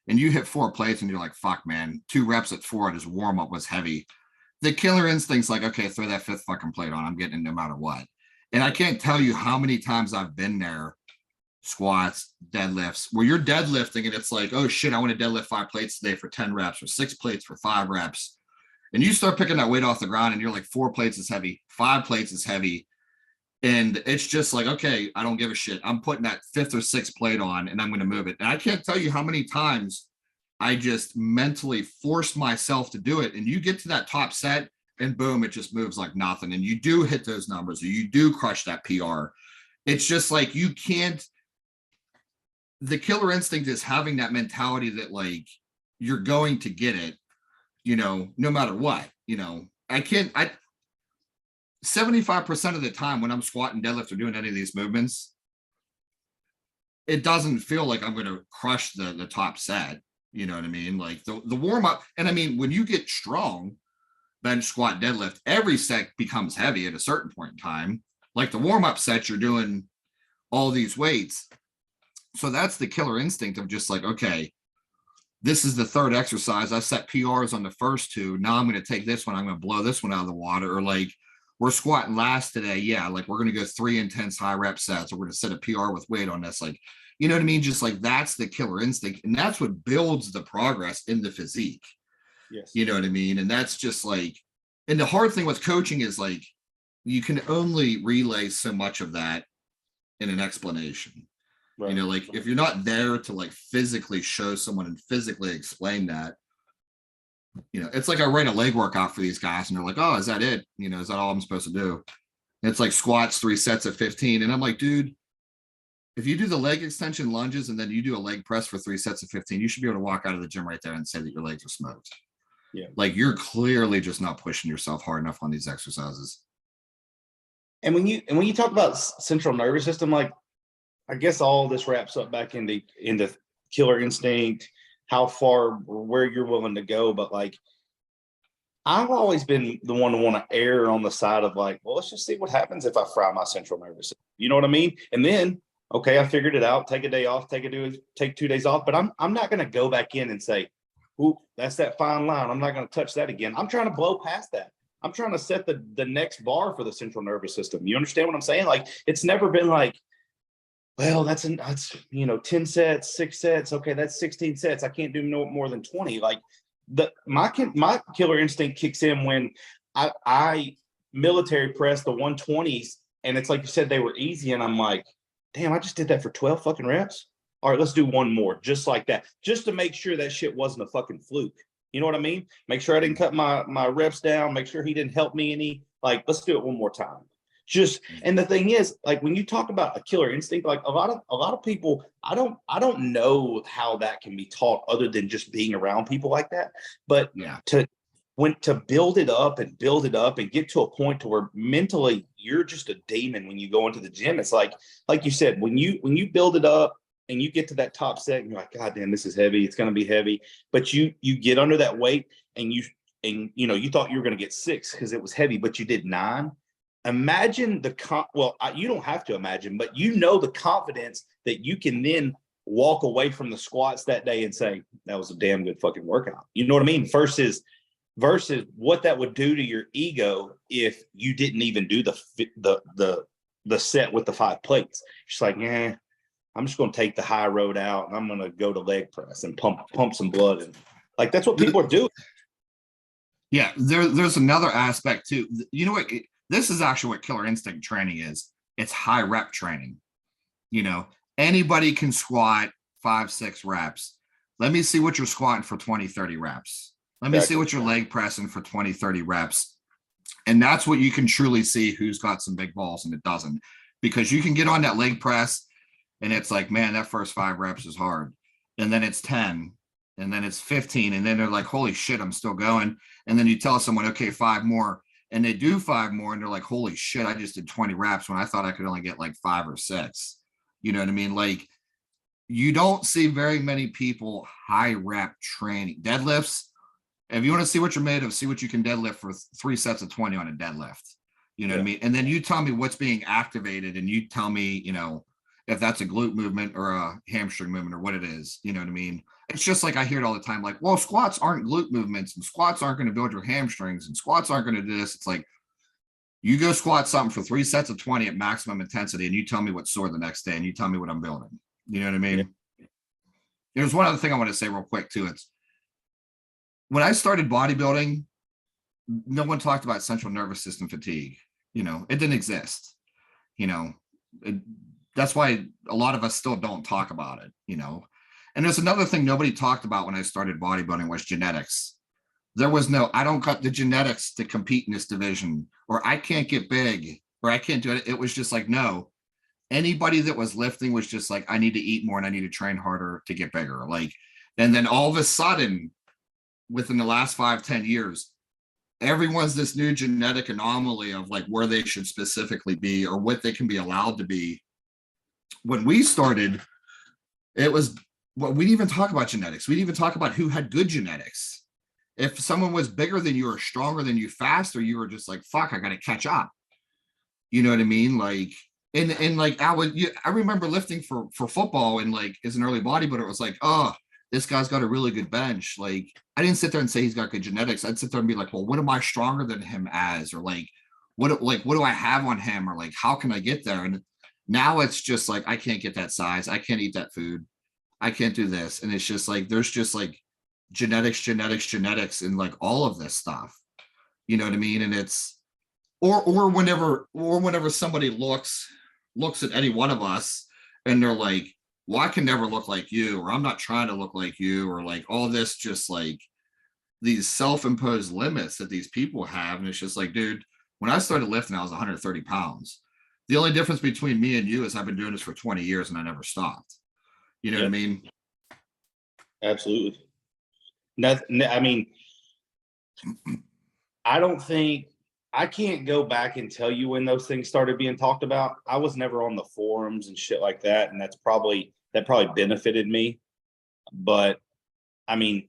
and you hit 4 plates and you're like, fuck, man, 2 reps at 4 at his warm-up was heavy. The killer instinct's like, okay, throw that 5th fucking plate on. I'm getting it no matter what. And I can't tell you how many times I've been there, squats, deadlifts, where you're deadlifting and it's like, oh shit, I want to deadlift 5 plates today for 10 reps or 6 plates for 5 reps. And you start picking that weight off the ground and you're like, 4 plates is heavy, 5 plates is heavy. And it's just like, okay, I don't give a shit. I'm putting that 5th or 6th plate on and I'm going to move it. And I can't tell you how many times I just mentally forced myself to do it. And you get to that top set and boom, it just moves like nothing. And you do hit those numbers or you do crush that PR. It's just like, you can't, the killer instinct is having that mentality that like, you're going to get it, you know, no matter what. You know, 75% of the time when I'm squatting, deadlift, or doing any of these movements, it doesn't feel like I'm going to crush the top set. You know what I mean? Like the warm up. And I mean, when you get strong, bench, squat, deadlift, every set becomes heavy at a certain point in time. Like the warm up sets, you're doing all these weights. So that's the killer instinct of just like, okay, this is the third exercise. I set PRs on the first two. Now I'm going to take this one. I'm going to blow this one out of the water. Or like, we're squatting last today. Yeah. Like we're going to go 3 intense high rep sets. Or we're going to set a PR with weight on this. Like, you know what I mean? Just like, that's the killer instinct. And that's what builds the progress in the physique. Yes. You know what I mean? And that's just like, and the hard thing with coaching is like, you can only relay so much of that in an explanation. Right. You know, like if you're not there to like physically show someone and physically explain that, you know, it's like I write a leg workout for these guys and they're like, oh, is that it? You know, is that all I'm supposed to do? And it's like squats, 3 sets of 15. And I'm like, dude, if you do the leg extension lunges and then you do a leg press for 3 sets of 15, you should be able to walk out of the gym right there and say that your legs are smoked. Yeah. Like you're clearly just not pushing yourself hard enough on these exercises. And when you talk about central nervous system, like I guess all this wraps up back into killer instinct, how far, where you're willing to go. But like, I've always been the one to want to err on the side of like, well, let's just see what happens if I fry my central nervous system. You know what I mean? And then, okay, I figured it out. Take a day off. Take 2 days off. But I'm not going to go back in and say, ooh, that's that fine line. I'm not going to touch that again. I'm trying to blow past that. I'm trying to set the next bar for the central nervous system. You understand what I'm saying? Like, it's never been like, well, that's 10 sets, 6 sets. Okay, that's 16 sets. I can't do no more than 20. Like my killer instinct kicks in when I military press the 120s, and it's like you said, they were easy, and I'm like, damn, I just did that for 12 fucking reps. All right, let's do one more, just like that, just to make sure that shit wasn't a fucking fluke. You know what I mean? Make sure I didn't cut my reps down. Make sure he didn't help me any. Like, let's do it one more time. Just, and the thing is, like, when you talk about a killer instinct, like a lot of people, I don't know how that can be taught other than just being around people like that. But yeah, to build it up and get to a point to where mentally you're just a demon when you go into the gym. It's like you said, when you build it up and you get to that top set and you're like, God damn, this is heavy. It's going to be heavy. But you get under that weight and you thought you were going to get 6 because it was heavy, but you did 9. Imagine you don't have to imagine, but you know the confidence that you can then walk away from the squats that day and say, that was a damn good fucking workout. You know what I mean? Versus what that would do to your ego if you didn't even do the set with the 5 plates. It's like, yeah, I'm just going to take the high road out and I'm going to go to leg press and pump some blood. And like, that's what people are doing. Yeah. There's another aspect too. You know what? This is actually what killer instinct training is. It's high rep training. You know, anybody can squat 5-6 reps. Let me see what you're squatting for 20-30 reps. Let me see what you're leg pressing for 20-30 reps. And that's what you can truly see who's got some big balls and it doesn't. Because you can get on that leg press and it's like, man, that first 5 reps is hard. And then it's 10. And then it's 15. And then they're like, holy shit, I'm still going. And then you tell someone, okay, 5 more. And they do 5 more. And they're like, holy shit, I just did 20 reps when I thought I could only get like 5 or 6. You know what I mean? Like, you don't see very many people high rep training. Deadlifts, if you want to see what you're made of, see what you can deadlift for 3 sets of 20 on a deadlift. You know what I mean? And then you tell me what's being activated and you tell me, you know, if that's a glute movement or a hamstring movement or what it is. You know what I mean? It's just like I hear it all the time, like, well, squats aren't glute movements and squats aren't going to build your hamstrings and squats aren't going to do this. It's like, you go squat something for 3 sets of 20 at maximum intensity and you tell me what's sore the next day and you tell me what I'm building. You know what I mean? Yeah. There's one other thing I want to say real quick too. It's when I started bodybuilding, no one talked about central nervous system fatigue. You know, it didn't exist. You know, that's why a lot of us still don't talk about it, you know. And there's another thing nobody talked about when I started bodybuilding was genetics. There was no, I don't got the genetics to compete in this division, or I can't get big, or I can't do it. It was just like, no, anybody that was lifting was just like, I need to eat more and I need to train harder to get bigger. Like, and then all of a sudden, within the last 5-10 years, everyone's this new genetic anomaly of like where they should specifically be or what they can be allowed to be. When we started, it was well, we didn't even talk about genetics. We didn't even talk about who had good genetics. If someone was bigger than you or stronger than you faster, you were just like, fuck, I got to catch up. You know what I mean? Like, and like I remember lifting for football and like as an early bodybuilder, it was like, oh, this guy's got a really good bench. Like, I didn't sit there and say he's got good genetics. I'd sit there and be like, well, what am I stronger than him as? Or like, what do I have on him? Or like, how can I get there? And now it's just like, I can't get that size. I can't eat that food. I can't do this. And it's just like, there's just like genetics, and like all of this stuff. You know what I mean? And it's, or whenever somebody looks at any one of us and they're like, well, I can never look like you, or I'm not trying to look like you, or like all this, just like these self-imposed limits that these people have. And it's just like, dude, when I started lifting, I was 130 pounds. The only difference between me and you is I've been doing this for 20 years and I never stopped. You know what I mean? Absolutely. Nothing. I mean, I don't think I can't go back and tell you when those things started being talked about. I was never on the forums and shit like that, and that probably benefited me. But I mean,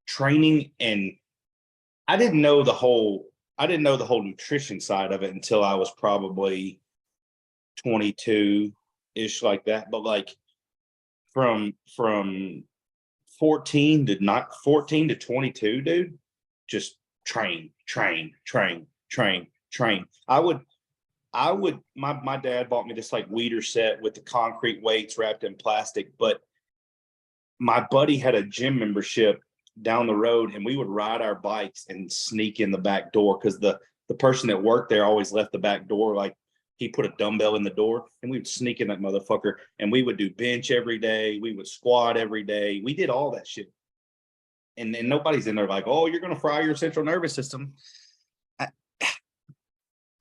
training, and I didn't know the whole nutrition side of it until I was probably 22-ish, like that. But like from 14 to 22, dude, just train. My dad bought me this like weeder set with the concrete weights wrapped in plastic, but my buddy had a gym membership down the road, and we would ride our bikes and sneak in the back door, because the person that worked there always left the back door, like he put a dumbbell in the door, and we would sneak in that motherfucker, and we would do bench every day, we would squat every day, we did all that shit. And nobody's in there like, oh, you're going to fry your central nervous system.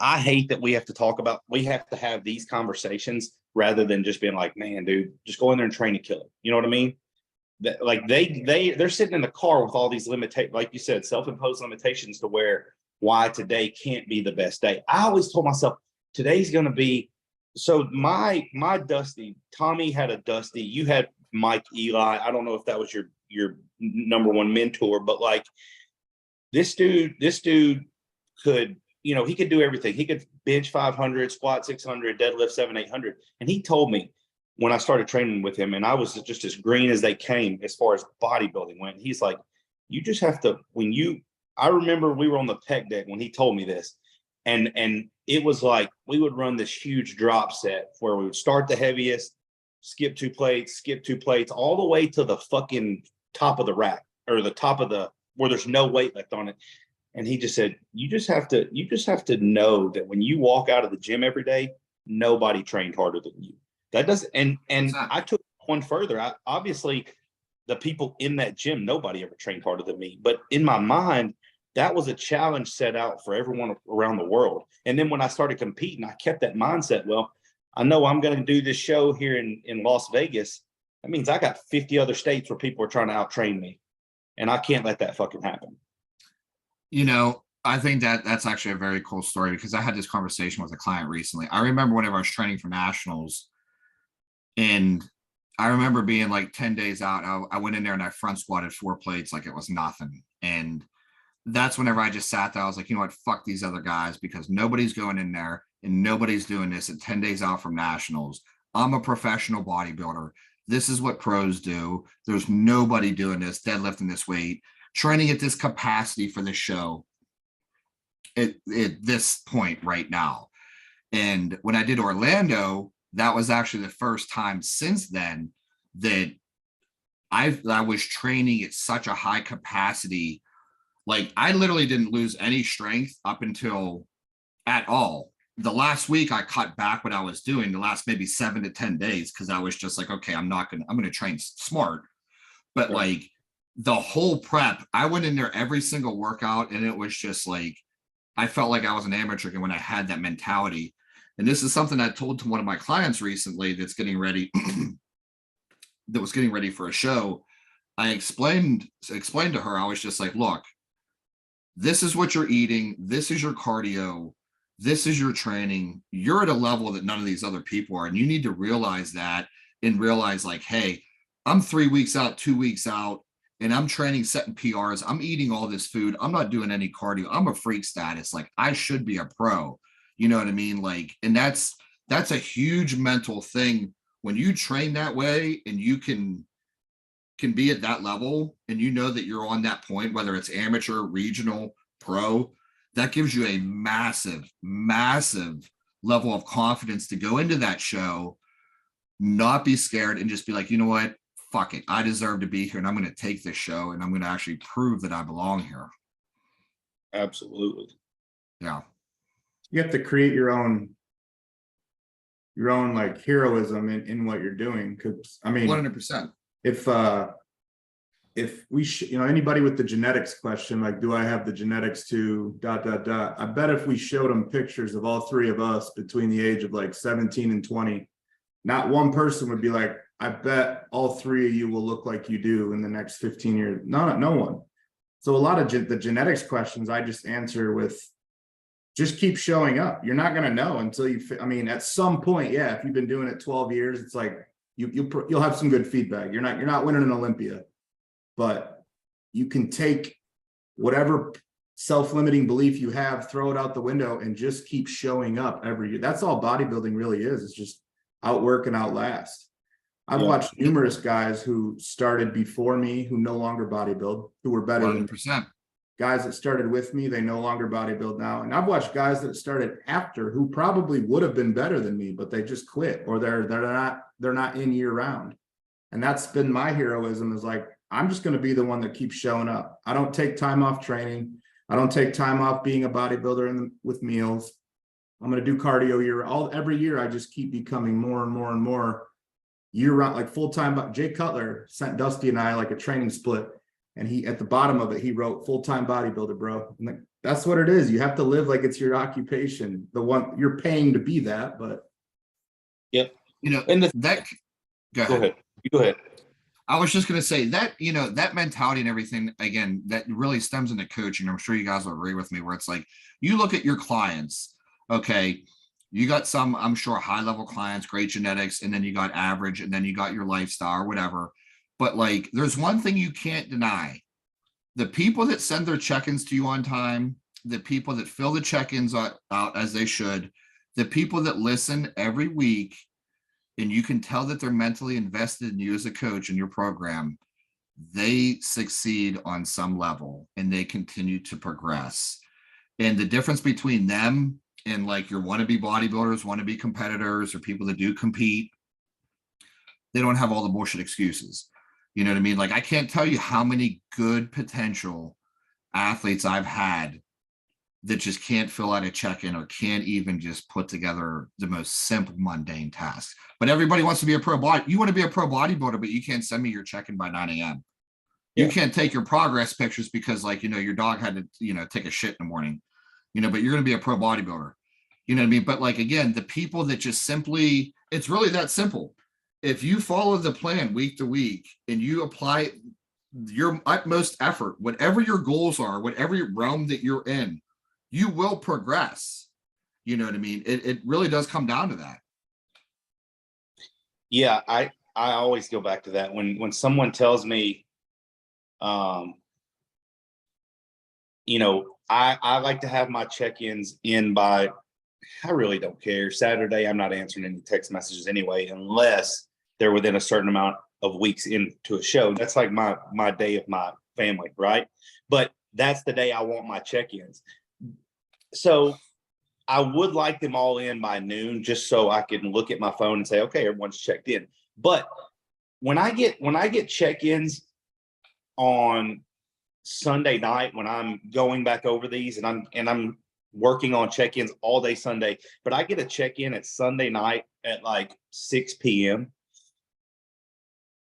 I hate that we have to have these conversations rather than just being like, man, dude, just go in there and train and kill it. You know what I mean? That, like they're sitting in the car with all these limitations, like you said, self-imposed limitations to why today can't be the best day. I always told myself today's going to be, so my Dusty, Tommy had a Dusty, you had Mike Eli. I don't know if that was your number one mentor, but like this dude could, he could do everything. He could bench 500, squat 600, deadlift 700-800. And he told me when I started training with him, and I was just as green as they came as far as bodybuilding went, he's like, you just have to, I remember we were on the pec deck when he told me this, and it was like, we would run this huge drop set where we would start the heaviest, skip two plates, all the way to the fucking top of the rack, or the top of where there's no weight left on it. And he just said, you just have to know that when you walk out of the gym every day, nobody trained harder than you. That doesn't, and I took one further. Obviously the people in that gym, nobody ever trained harder than me. But in my mind, that was a challenge set out for everyone around the world. And then when I started competing, I kept that mindset. Well, I know I'm going to do this show here in Las Vegas. That means I got 50 other states where people are trying to out-train me. And I can't let that fucking happen. I think that's actually a very cool story, because I had this conversation with a client recently. I remember whenever I was training for nationals, and I remember being like 10 days out, I went in there and I front squatted 4 plates like it was nothing. And that's whenever I just sat there, I was like, you know what, fuck these other guys, because nobody's going in there and nobody's doing this at 10 days out from nationals. I'm a professional bodybuilder. This is what pros do. There's nobody doing this, deadlifting this weight, training at this capacity for this show at this point right now. And when I did Orlando, that was actually the first time since then that I was training at such a high capacity. Like, I literally didn't lose any strength up until at all. The last week I cut back what I was doing, the last maybe 7 to 10 days, because I was just like, okay, I'm going to train smart. But like the whole prep, I went in there every single workout, and it was just like, I felt like I was an amateur when I had that mentality. And this is something I told to one of my clients recently that's getting ready, that was getting ready for a show. I explained to her, I was just like, look, this is what you're eating. This is your cardio. This is your training. You're at a level that none of these other people are. And you need to realize that, and realize like, hey, I'm 3 weeks out, 2 weeks out, and I'm training, setting PRs. I'm eating all this food. I'm not doing any cardio. I'm a freak status. Like, I should be a pro. You know what I mean? Like, and that's a huge mental thing when you train that way and you can be at that level and you know that you're on that point, whether it's amateur, regional, pro, that gives you a massive, massive level of confidence to go into that show, not be scared, and just be like, you know what? Fuck it. I deserve to be here, and I'm going to take this show and I'm going to actually prove that I belong here. Absolutely. Yeah. You have to create your own like heroism in what you're doing. Cause I mean, 100%. if we, anybody with the genetics question, like, do I have the genetics to ... I bet if we showed them pictures of all three of us between the age of like 17 and 20, not one person would be like, I bet all three of you will look like you do in the next 15 years. No one. So a lot of the genetics questions I just answer with, just keep showing up. You're not going to know until at some point, yeah, if you've been doing it 12 years, it's like you'll have some good feedback. You're not winning an Olympia, but you can take whatever self-limiting belief you have, throw it out the window, and just keep showing up every year. That's all bodybuilding really is. It's just outwork and outlast. I've watched numerous guys who started before me who no longer bodybuild, who were better than 100%. Guys that started with me, they no longer bodybuild now. And I've watched guys that started after who probably would have been better than me, but they just quit, or they're not in year round. And that's been my heroism, is like, I'm just going to be the one that keeps showing up. I don't take time off training. I don't take time off being a bodybuilder with meals. I'm going to do cardio every year. I just keep becoming more and more and more year round, like full-time. Jay Cutler sent Dusty and I like a training split, and he, at the bottom of it, he wrote full-time bodybuilder, bro. And like, that's what it is. You have to live like it's your occupation, the one you're paying to be that. But yep. And go ahead. Go ahead. I was just going to say that, that mentality and everything, again, that really stems into coaching. I'm sure you guys will agree with me, where it's like, you look at your clients, okay, you got some, I'm sure, high level clients, great genetics, and then you got average, and then you got your lifestyle or whatever. But like, there's one thing you can't deny: the people that send their check-ins to you on time, the people that fill the check-ins out as they should, the people that listen every week, and you can tell that they're mentally invested in you as a coach and your program, they succeed on some level and they continue to progress. And the difference between them and like your wannabe bodybuilders, wannabe competitors, or people that do compete, they don't have all the bullshit excuses. You know what I mean? Like, I can't tell you how many good potential athletes I've had that just can't fill out a check-in, or can't even just put together the most simple, mundane tasks. But everybody wants to be a pro body. You want to be a pro bodybuilder, but you can't send me your check-in by 9 a.m. Yeah. You can't take your progress pictures because, like, your dog had to, take a shit in the morning, but you're going to be a pro bodybuilder. You know what I mean? But like, again, the people that just simply, it's really that simple. If you follow the plan week to week and you apply your utmost effort, whatever your goals are, whatever realm that you're in, you will progress. You know what I mean? It really does come down to that. Yeah, I always go back to that when someone tells me, I like to have my check-ins in by, I really don't care. Saturday, I'm not answering any text messages anyway, unless they're within a certain amount of weeks into a show. That's like my day of my family, right? But that's the day I want my check-ins. So I would like them all in by noon, just so I can look at my phone and say, okay, everyone's checked in. But when I get check-ins on Sunday night, when I'm going back over these and I'm working on check-ins all day Sunday, but I get a check-in at Sunday night at like 6 p.m.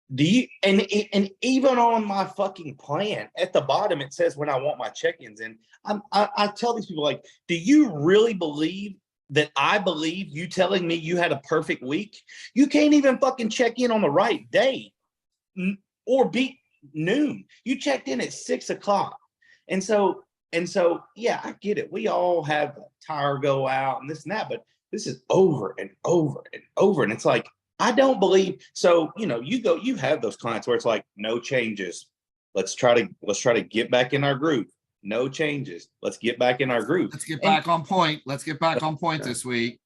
And even on my fucking plan at the bottom, it says when I want my check-ins in. I tell these people, like, do you really believe that I believe you telling me you had a perfect week? You can't even fucking check in on the right day or beat noon. You checked in at 6 o'clock. And so, yeah, I get it. We all have a tire go out and this and that, but this is over and over and over. And it's like, I don't believe so. You have those clients where it's like no changes. Let's try to get back in our group. No changes. Let's get back in our group. Let's get back on point. Let's get back on point this week.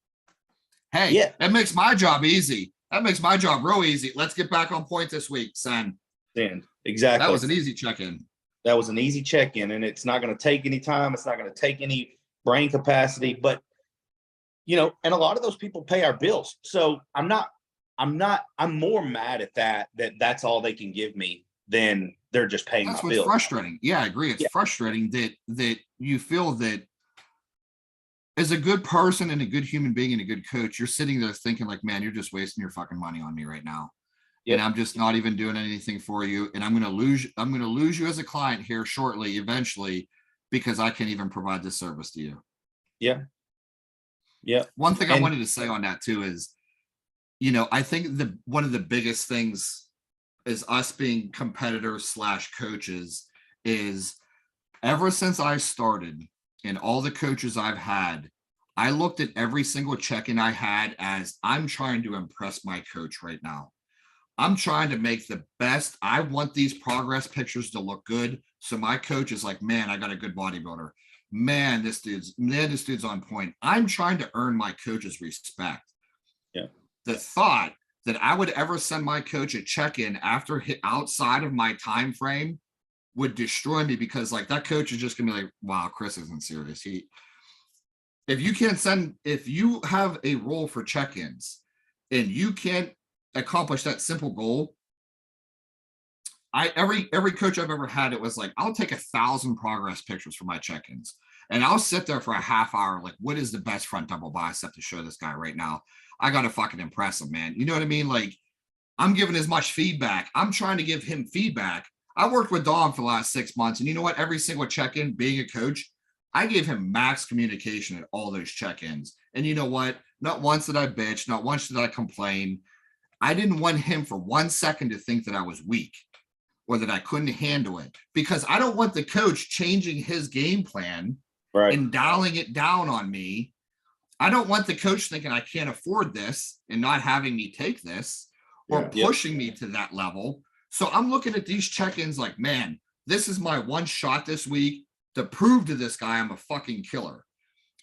Hey, Yeah. that makes my job easy. That makes my job real easy. Let's get back on point this week, son. Then exactly. That was an easy check-in. That was an easy check-in, and it's not going to take any time. It's not going to take any brain capacity, but and a lot of those people pay our bills. So I'm more mad at that's all they can give me than they're just paying That's my what's bills. frustrating. Yeah, I agree. It's frustrating that you feel that as a good person and a good human being and a good coach, you're sitting there thinking like, man, you're just wasting your fucking money on me right now. Yep. And I'm just not even doing anything for you. And I'm going to lose you as a client here shortly, eventually, because I can't even provide this service to you. Yeah. Yeah. One thing I wanted to say on that too is, I think one of the biggest things is us being competitors / coaches is ever since I started and all the coaches I've had, I looked at every single check-in I had as I'm trying to impress my coach right now. I'm trying to make the best. I want these progress pictures to look good. So my coach is like, man, I got a good bodybuilder. Man, this dude's on point. I'm trying to earn my coach's respect. Yeah. The thought that I would ever send my coach a check-in after outside of my time frame would destroy me, because like that coach is just gonna be like, wow, Chris isn't serious. If you have a role for check-ins and you can't accomplish that simple goal, every coach I've ever had, it was like, I'll take 1,000 progress pictures for my check-ins and I'll sit there for a half hour. Like, what is the best front double bicep to show this guy right now? I got to fucking impress him, man. You know what I mean? Like, I'm giving as much feedback. I'm trying to give him feedback. I worked with Dom for the last 6 months, and you know what? Every single check-in, being a coach, I gave him max communication at all those check-ins. And you know what? Not once did I bitch. Not once did I complain. I didn't want him for 1 second to think that I was weak or that I couldn't handle it, because I don't want the coach changing his game plan and dialing it down on me. I don't want the coach thinking I can't afford this and not having me take this or pushing me to that level. So I'm looking at these check-ins like, man, this is my one shot this week to prove to this guy I'm a fucking killer.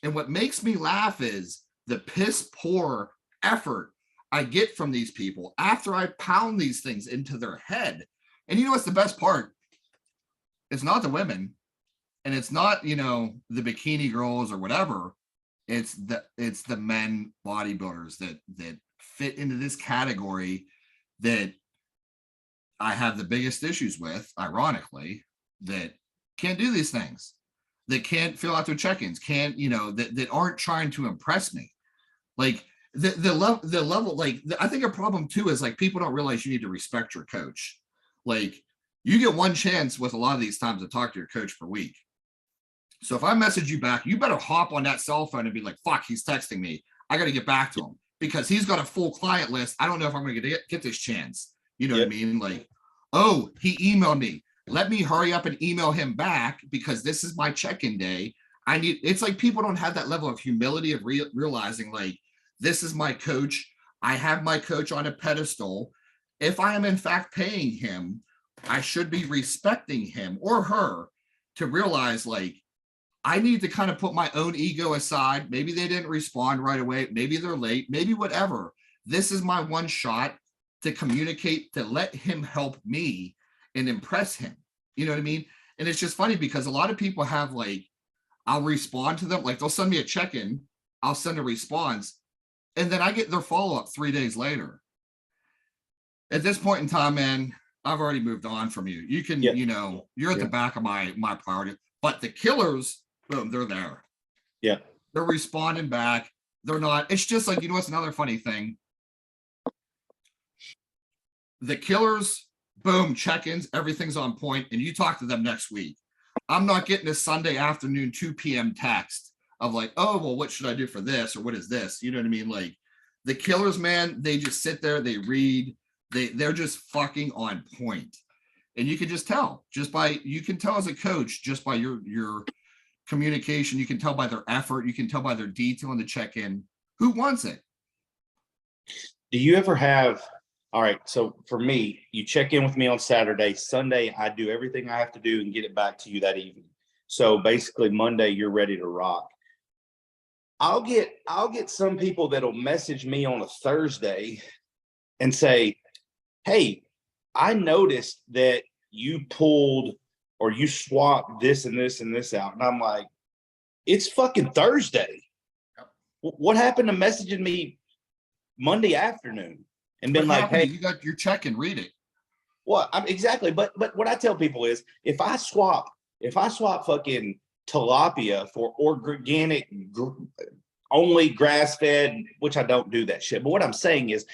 And what makes me laugh is the piss poor effort I get from these people after I pound these things into their head. And you know what's the best part? It's not the women, and it's not, the bikini girls or whatever. It's the men bodybuilders that fit into this category that I have the biggest issues with, ironically, that can't do these things, that can't fill out their check-ins, that aren't trying to impress me. Like the level, like I think a problem too is like people don't realize you need to respect your coach. Like you get one chance with a lot of these times to talk to your coach per week. So if I message you back, you better hop on that cell phone and be like, fuck, he's texting me. I got to get back to him because he's got a full client list. I don't know if I'm going to get this chance. You know what I mean? Like, oh, he emailed me. Let me hurry up and email him back because this is my check-in day. It's like people don't have that level of humility of realizing like, this is my coach. I have my coach on a pedestal. If I am in fact paying him, I should be respecting him or her to realize like, I need to kind of put my own ego aside. Maybe they didn't respond right away. Maybe they're late, maybe whatever. This is my one shot to communicate, to let him help me and impress him. You know what I mean? And it's just funny because a lot of people have like, I'll respond to them. Like they'll send me a check-in. I'll send a response. And then I get their follow-up 3 days later. At this point in time, man, I've already moved on from you. You can, you're at the back of my priority, but the killers, boom, they're there. Yeah. They're responding back. They're not. It's just like, what's another funny thing? The killers, boom, check-ins, everything's on point, and you talk to them next week. I'm not getting a Sunday afternoon, 2 p.m. text of like, oh, well, what should I do for this? Or what is this? You know what I mean? Like the killers, man, they just sit there, they read, they're just fucking on point. And you can just tell you can tell as a coach, just by your communication, you can tell by their effort, you can tell by their detail in the check-in, who wants it. Do you ever have, all right, so for me, you check in with me on Saturday, Sunday, I do everything I have to do and get it back to you that evening. So basically Monday, you're ready to rock. I'll get some people that'll message me on a Thursday and say, hey, I noticed that you pulled or you swapped this and this and this out. And I'm like, it's fucking Thursday. What happened to messaging me Monday afternoon and been like, hey, you got your check and read it. Well, exactly. But what I tell people is if I swap fucking tilapia for organic, only grass fed, which I don't do that shit. But what I'm saying is,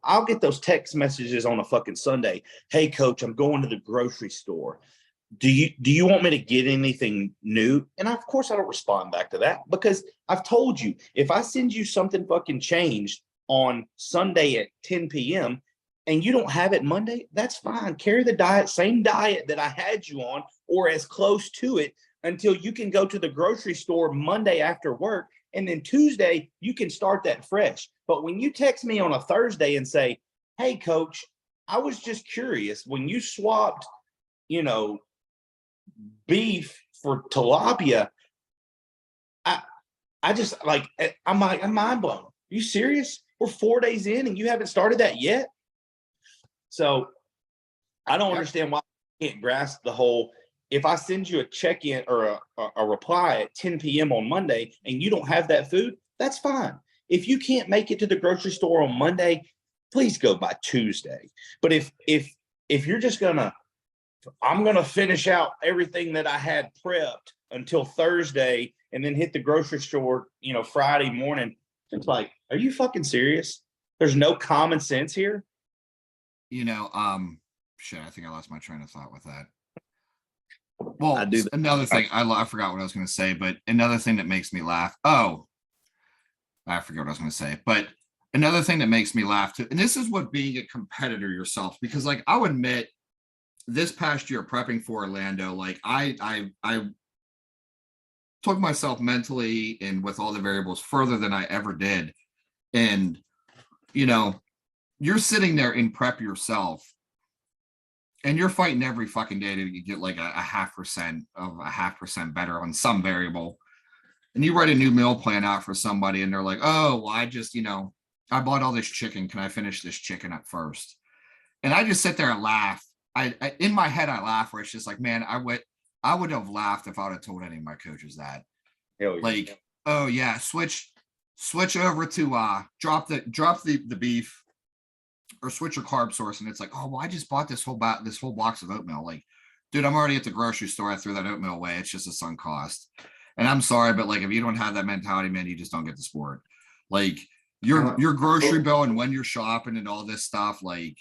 I'll get those text messages on a fucking Sunday. Hey, coach, I'm going to the grocery store. Do you want me to get anything new? And of course I don't respond back to that because I've told you, if I send you something fucking changed on Sunday at 10 p.m. and you don't have it Monday, that's fine. Carry the same diet that I had you on or as close to it until you can go to the grocery store Monday after work. And then Tuesday, you can start that fresh. But when you text me on a Thursday and say, hey, coach, I was just curious, when you swapped, beef for tilapia, I just like, I'm mind blown. Are you serious? We're 4 days in and you haven't started that yet? So I don't understand why I can't grasp the whole, if I send you a check-in or a reply at 10 p.m. on Monday and you don't have that food, that's fine. If you can't make it to the grocery store on Monday, please go by Tuesday. But if you're just I'm gonna finish out everything that I had prepped until Thursday and then hit the grocery store, Friday morning, it's like, are you fucking serious? There's no common sense here. Shit, I think I lost my train of thought with that. Well, I another thing, I forgot what I was going to say, but another thing that makes me laugh. Oh, I forget what I was going to say, but another thing that makes me laugh too, and this is what being a competitor yourself, because like I'll admit, this past year prepping for Orlando, like I took myself mentally and with all the variables further than I ever did, and you're sitting there in prep yourself. And you're fighting every fucking day to get like a 0.5% better on some variable. And you write a new meal plan out for somebody and they're like, oh, well, I just, I bought all this chicken. Can I finish this chicken up first? And I just sit there and laugh. I in my head, I laugh where it's just like, man, I would have laughed if I would have told any of my coaches that. Hell yeah. Like, oh yeah, switch over to drop the beef. Or switch your carb source, and it's like, oh, well, I just bought this whole box of oatmeal. Like, dude, I'm already at the grocery store. I threw that oatmeal away. It's just a sunk cost. And I'm sorry, but like, if you don't have that mentality, man, you just don't get the sport. Like your grocery bill and when you're shopping and all this stuff, like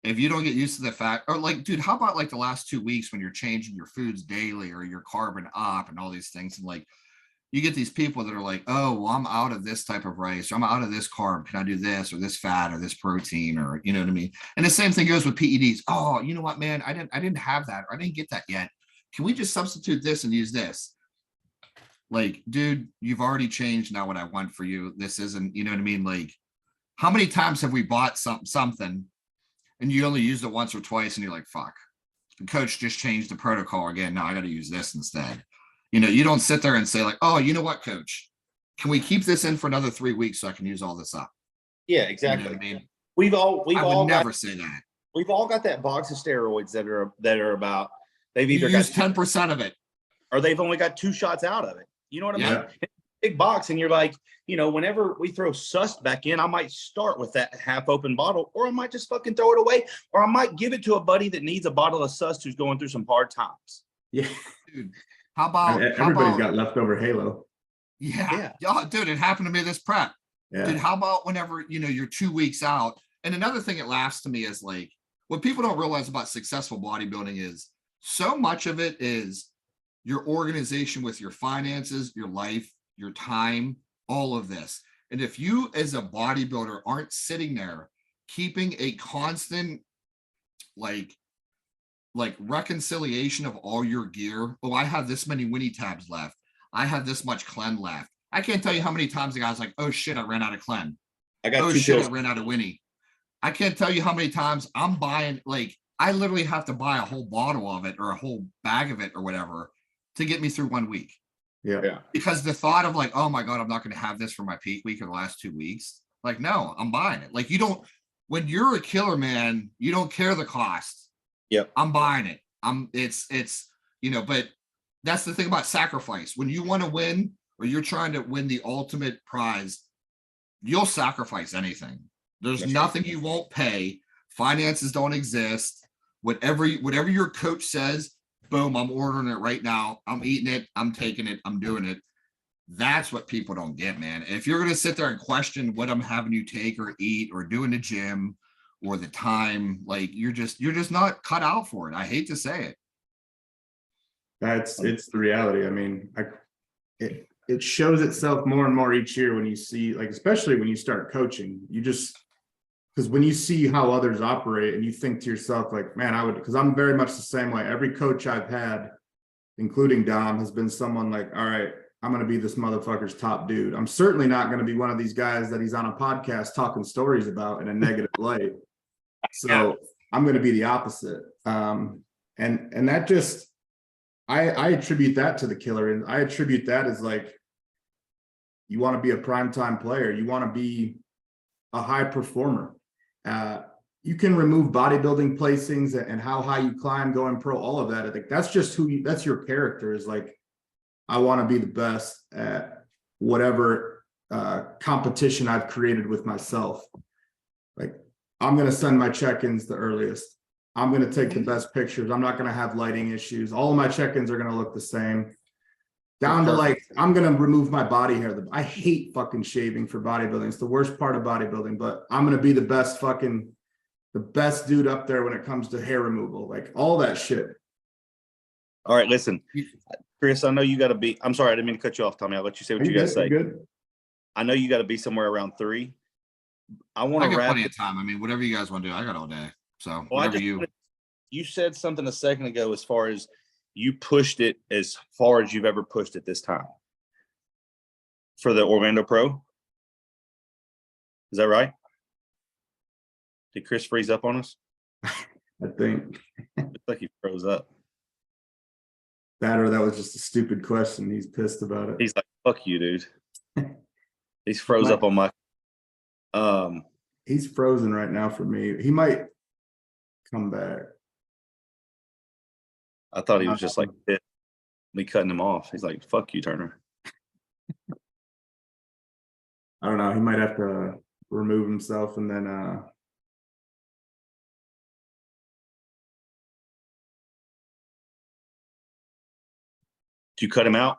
if you don't get used to the fact, or like, dude, how about like the last 2 weeks when you're changing your foods daily or you're carbon up and all these things, and like you get these people that are like, oh, well, I'm out of this type of rice, or I'm out of this carb. Can I do this or this fat or this protein, or you know what I mean? And the same thing goes with PEDs. Oh, you know what, man? I didn't have that, or I didn't get that yet. Can we just substitute this and use this? Like, dude, you've already changed now what I want for you. This isn't, you know what I mean? Like, how many times have we bought something and you only used it once or twice and you're like, fuck, the coach just changed the protocol again. Now I got to use this instead. You don't sit there and say like, oh, you know what, coach, can we keep this in for another 3 weeks so I can use all this up? Yeah, exactly. You know what I mean? We've I would all never say that. We've all got that box of steroids that are about, they've either got got 10% of it, or they've only got 2 shots out of it. You know what I mean? Yeah. Big box, and you're like, whenever we throw sus back in, I might start with that half open bottle, or I might just fucking throw it away, or I might give it to a buddy that needs a bottle of sus who's going through some hard times. Yeah. dude. How about everybody's got leftover Halo? Yeah, dude, it happened to me this prep. Yeah. Dude, how about whenever you're 2 weeks out? And another thing that laughs to me is like what people don't realize about successful bodybuilding is so much of it is your organization with your finances, your life, your time, all of this. And if you as a bodybuilder aren't sitting there keeping a constant like reconciliation of all your gear. Oh, I have this many Winnie tabs left. I have this much Clen left. I can't tell you how many times the guy's like, oh shit, I ran out of Clen. I got Oh two shit, pills. I ran out of Winnie. I can't tell you how many times I'm buying, like, I literally have to buy a whole bottle of it or a whole bag of it or whatever to get me through 1 week. Yeah. Because the thought of like, oh my God, I'm not going to have this for my peak week or the last 2 weeks. Like, no, I'm buying it. Like, you don't, when you're a killer, man, you don't care the cost. Yep. I'm buying it. It's, but that's the thing about sacrifice. When you want to win or you're trying to win the ultimate prize, you'll sacrifice anything. There's That's nothing you won't pay. Finances don't exist. Whatever your coach says, boom, I'm ordering it right now. I'm eating it. I'm taking it. I'm doing it. That's what people don't get, man. And if you're going to sit there and question what I'm having you take or eat or do in the gym or the time, like you're just not cut out for it. I hate to say it. It's the reality. I mean, it shows itself more and more each year when you see, like, especially when you start coaching, because when you see how others operate and you think to yourself, like, man, because I'm very much the same way. Every coach I've had, including Dom, has been someone like, all right, I'm going to be this motherfucker's top dude. I'm certainly not going to be one of these guys that he's on a podcast talking stories about in a negative light. So I'm going to be the opposite. And that just, I attribute that to the killer. And I attribute that as like, you want to be a primetime player. You want to be a high performer. You can remove bodybuilding placings and how high you climb, going pro, all of that. I think that's just that's your character, is like, I want to be the best at whatever competition I've created with myself. Like, I'm going to send my check-ins the earliest. I'm going to take the best pictures. I'm not going to have lighting issues. All of my check-ins are going to look the same. Down to like, I'm going to remove my body hair. I hate fucking shaving for bodybuilding. It's the worst part of bodybuilding, but I'm going to be the best dude up there when it comes to hair removal, like all that shit. All right, listen, Chris, I know you got to be, I'm sorry, I didn't mean to cut you off, Tommy. I'll let you say what you got to say. Good. I know you got to be somewhere around 3. I I want to got wrap plenty it. of time. I mean, whatever you guys want to do, I got all day. So Well, whatever you said something a second ago as far as you pushed it as far as you've ever pushed it this time for the Orlando Pro. Is that right? Did Chris freeze up on us? I think Looks like he froze up. that was just a stupid question. He's pissed about it. He's like, fuck you, dude. He's froze up on my He's frozen right now for me. He might come back. I thought he was just like me cutting him off. He's like, fuck you, Turner. I don't know. He might have to remove himself and then Did you cut him out?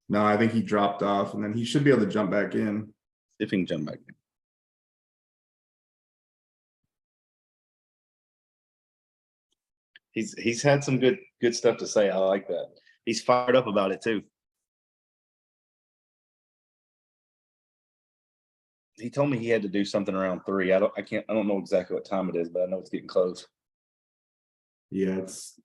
no, I think he dropped off, and then he should be able to jump back in. If he can jump back in. He's had some good stuff to say. I like that. He's fired up about it too. He told me he had to do something around 3. I don't know exactly what time it is, but I know it's getting close. Yeah, it's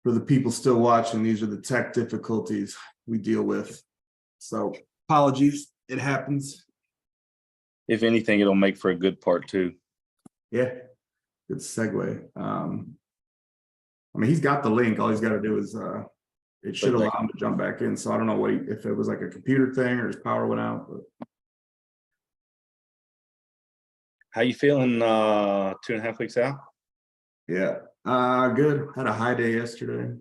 for the people still watching. These are the tech difficulties we deal with. So apologies. It happens. If anything, it'll make for a good part 2. Yeah, good segue. I mean, he's got the link. All he's got to do is it should allow him to jump back in. So I don't know what if it was like a computer thing or his power went out. But how you feeling 2.5 weeks out? yeah, good. Had a high day yesterday.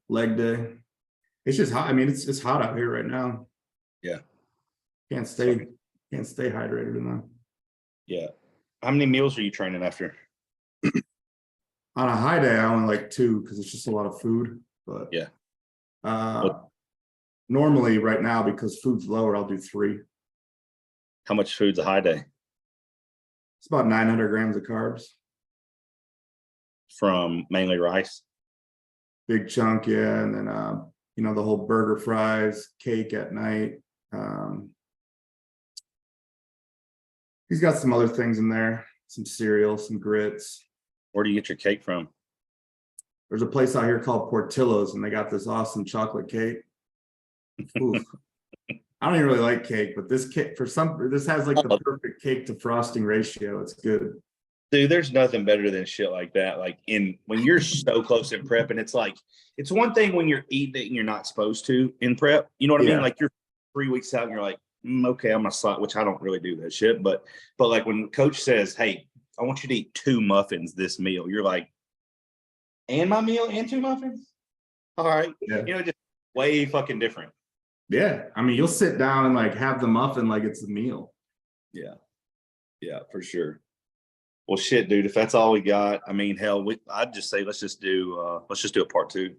Leg day. It's just hot. I mean, it's hot out here right now. Yeah. Can't stay hydrated enough. Yeah. How many meals are you training after? On a high day, I only like 2 because it's just a lot of food. But yeah. Normally right now, because food's lower, I'll do 3. How much food's a high day? It's about 900 grams of carbs. From mainly rice? Big chunk, yeah. And then the whole burger, fries, cake at night. He's got some other things in there, some cereal, some grits. Where do you get your cake from? There's a place out here called Portillo's, and they got this awesome chocolate cake. Oof. I don't even really like cake, but this cake this has like the perfect cake to frosting ratio. It's good. Dude, there's nothing better than shit like that. Like when you're so close in prep, and it's like, it's one thing when you're eating it and you're not supposed to in prep. You know what I mean? Like you're 3 weeks out and you're like, okay, I'm gonna slot, which I don't really do that shit. But like when coach says, hey, I want you to eat 2 muffins this meal, you're like, and my meal and 2 muffins? All right. Yeah. You know, just way fucking different. Yeah. I mean, you'll sit down and like have the muffin like it's a meal. Yeah. Yeah, for sure. Well, shit, dude, if that's all we got, I mean, hell, I'd just say let's just do a part 2.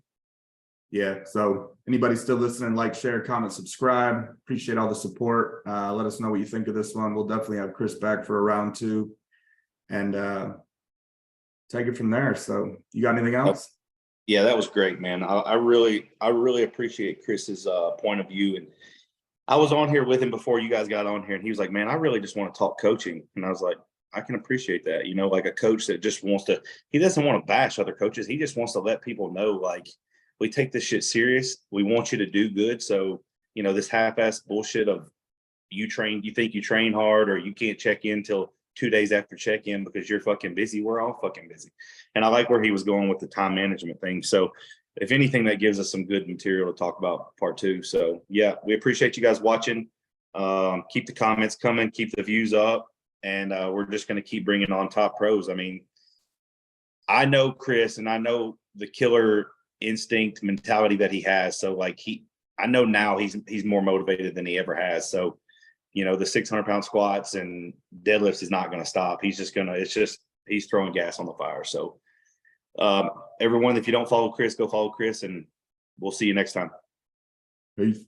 Yeah. So anybody still listening, like, share, comment, subscribe. Appreciate all the support. Let us know what you think of this one. We'll definitely have Chris back for a round 2 and take it from there. So you got anything else? Yeah, that was great, man. I really appreciate Chris's point of view. And I was on here with him before you guys got on here, and he was like, man, I really just want to talk coaching. And I was like, I can appreciate that. You know, like a coach that just he doesn't want to bash other coaches. He just wants to let people know, like, we take this shit serious. We want you to do good. So, you know, this half-ass bullshit of you think you train hard, or you can't check in till 2 days after check-in because you're fucking busy. We're all fucking busy. And I like where he was going with the time management thing. So if anything, that gives us some good material to talk about part 2. So yeah, we appreciate you guys watching. Keep the comments coming, keep the views up, and we're just going to keep bringing on top pros. I mean, I know Chris, and I know the killer instinct mentality that he has. So like I know now he's more motivated than he ever has. So, you know, the 600-pound squats and deadlifts is not going to stop. He's throwing gas on the fire. So everyone, if you don't follow Chris, go follow Chris, and we'll see you next time. Peace.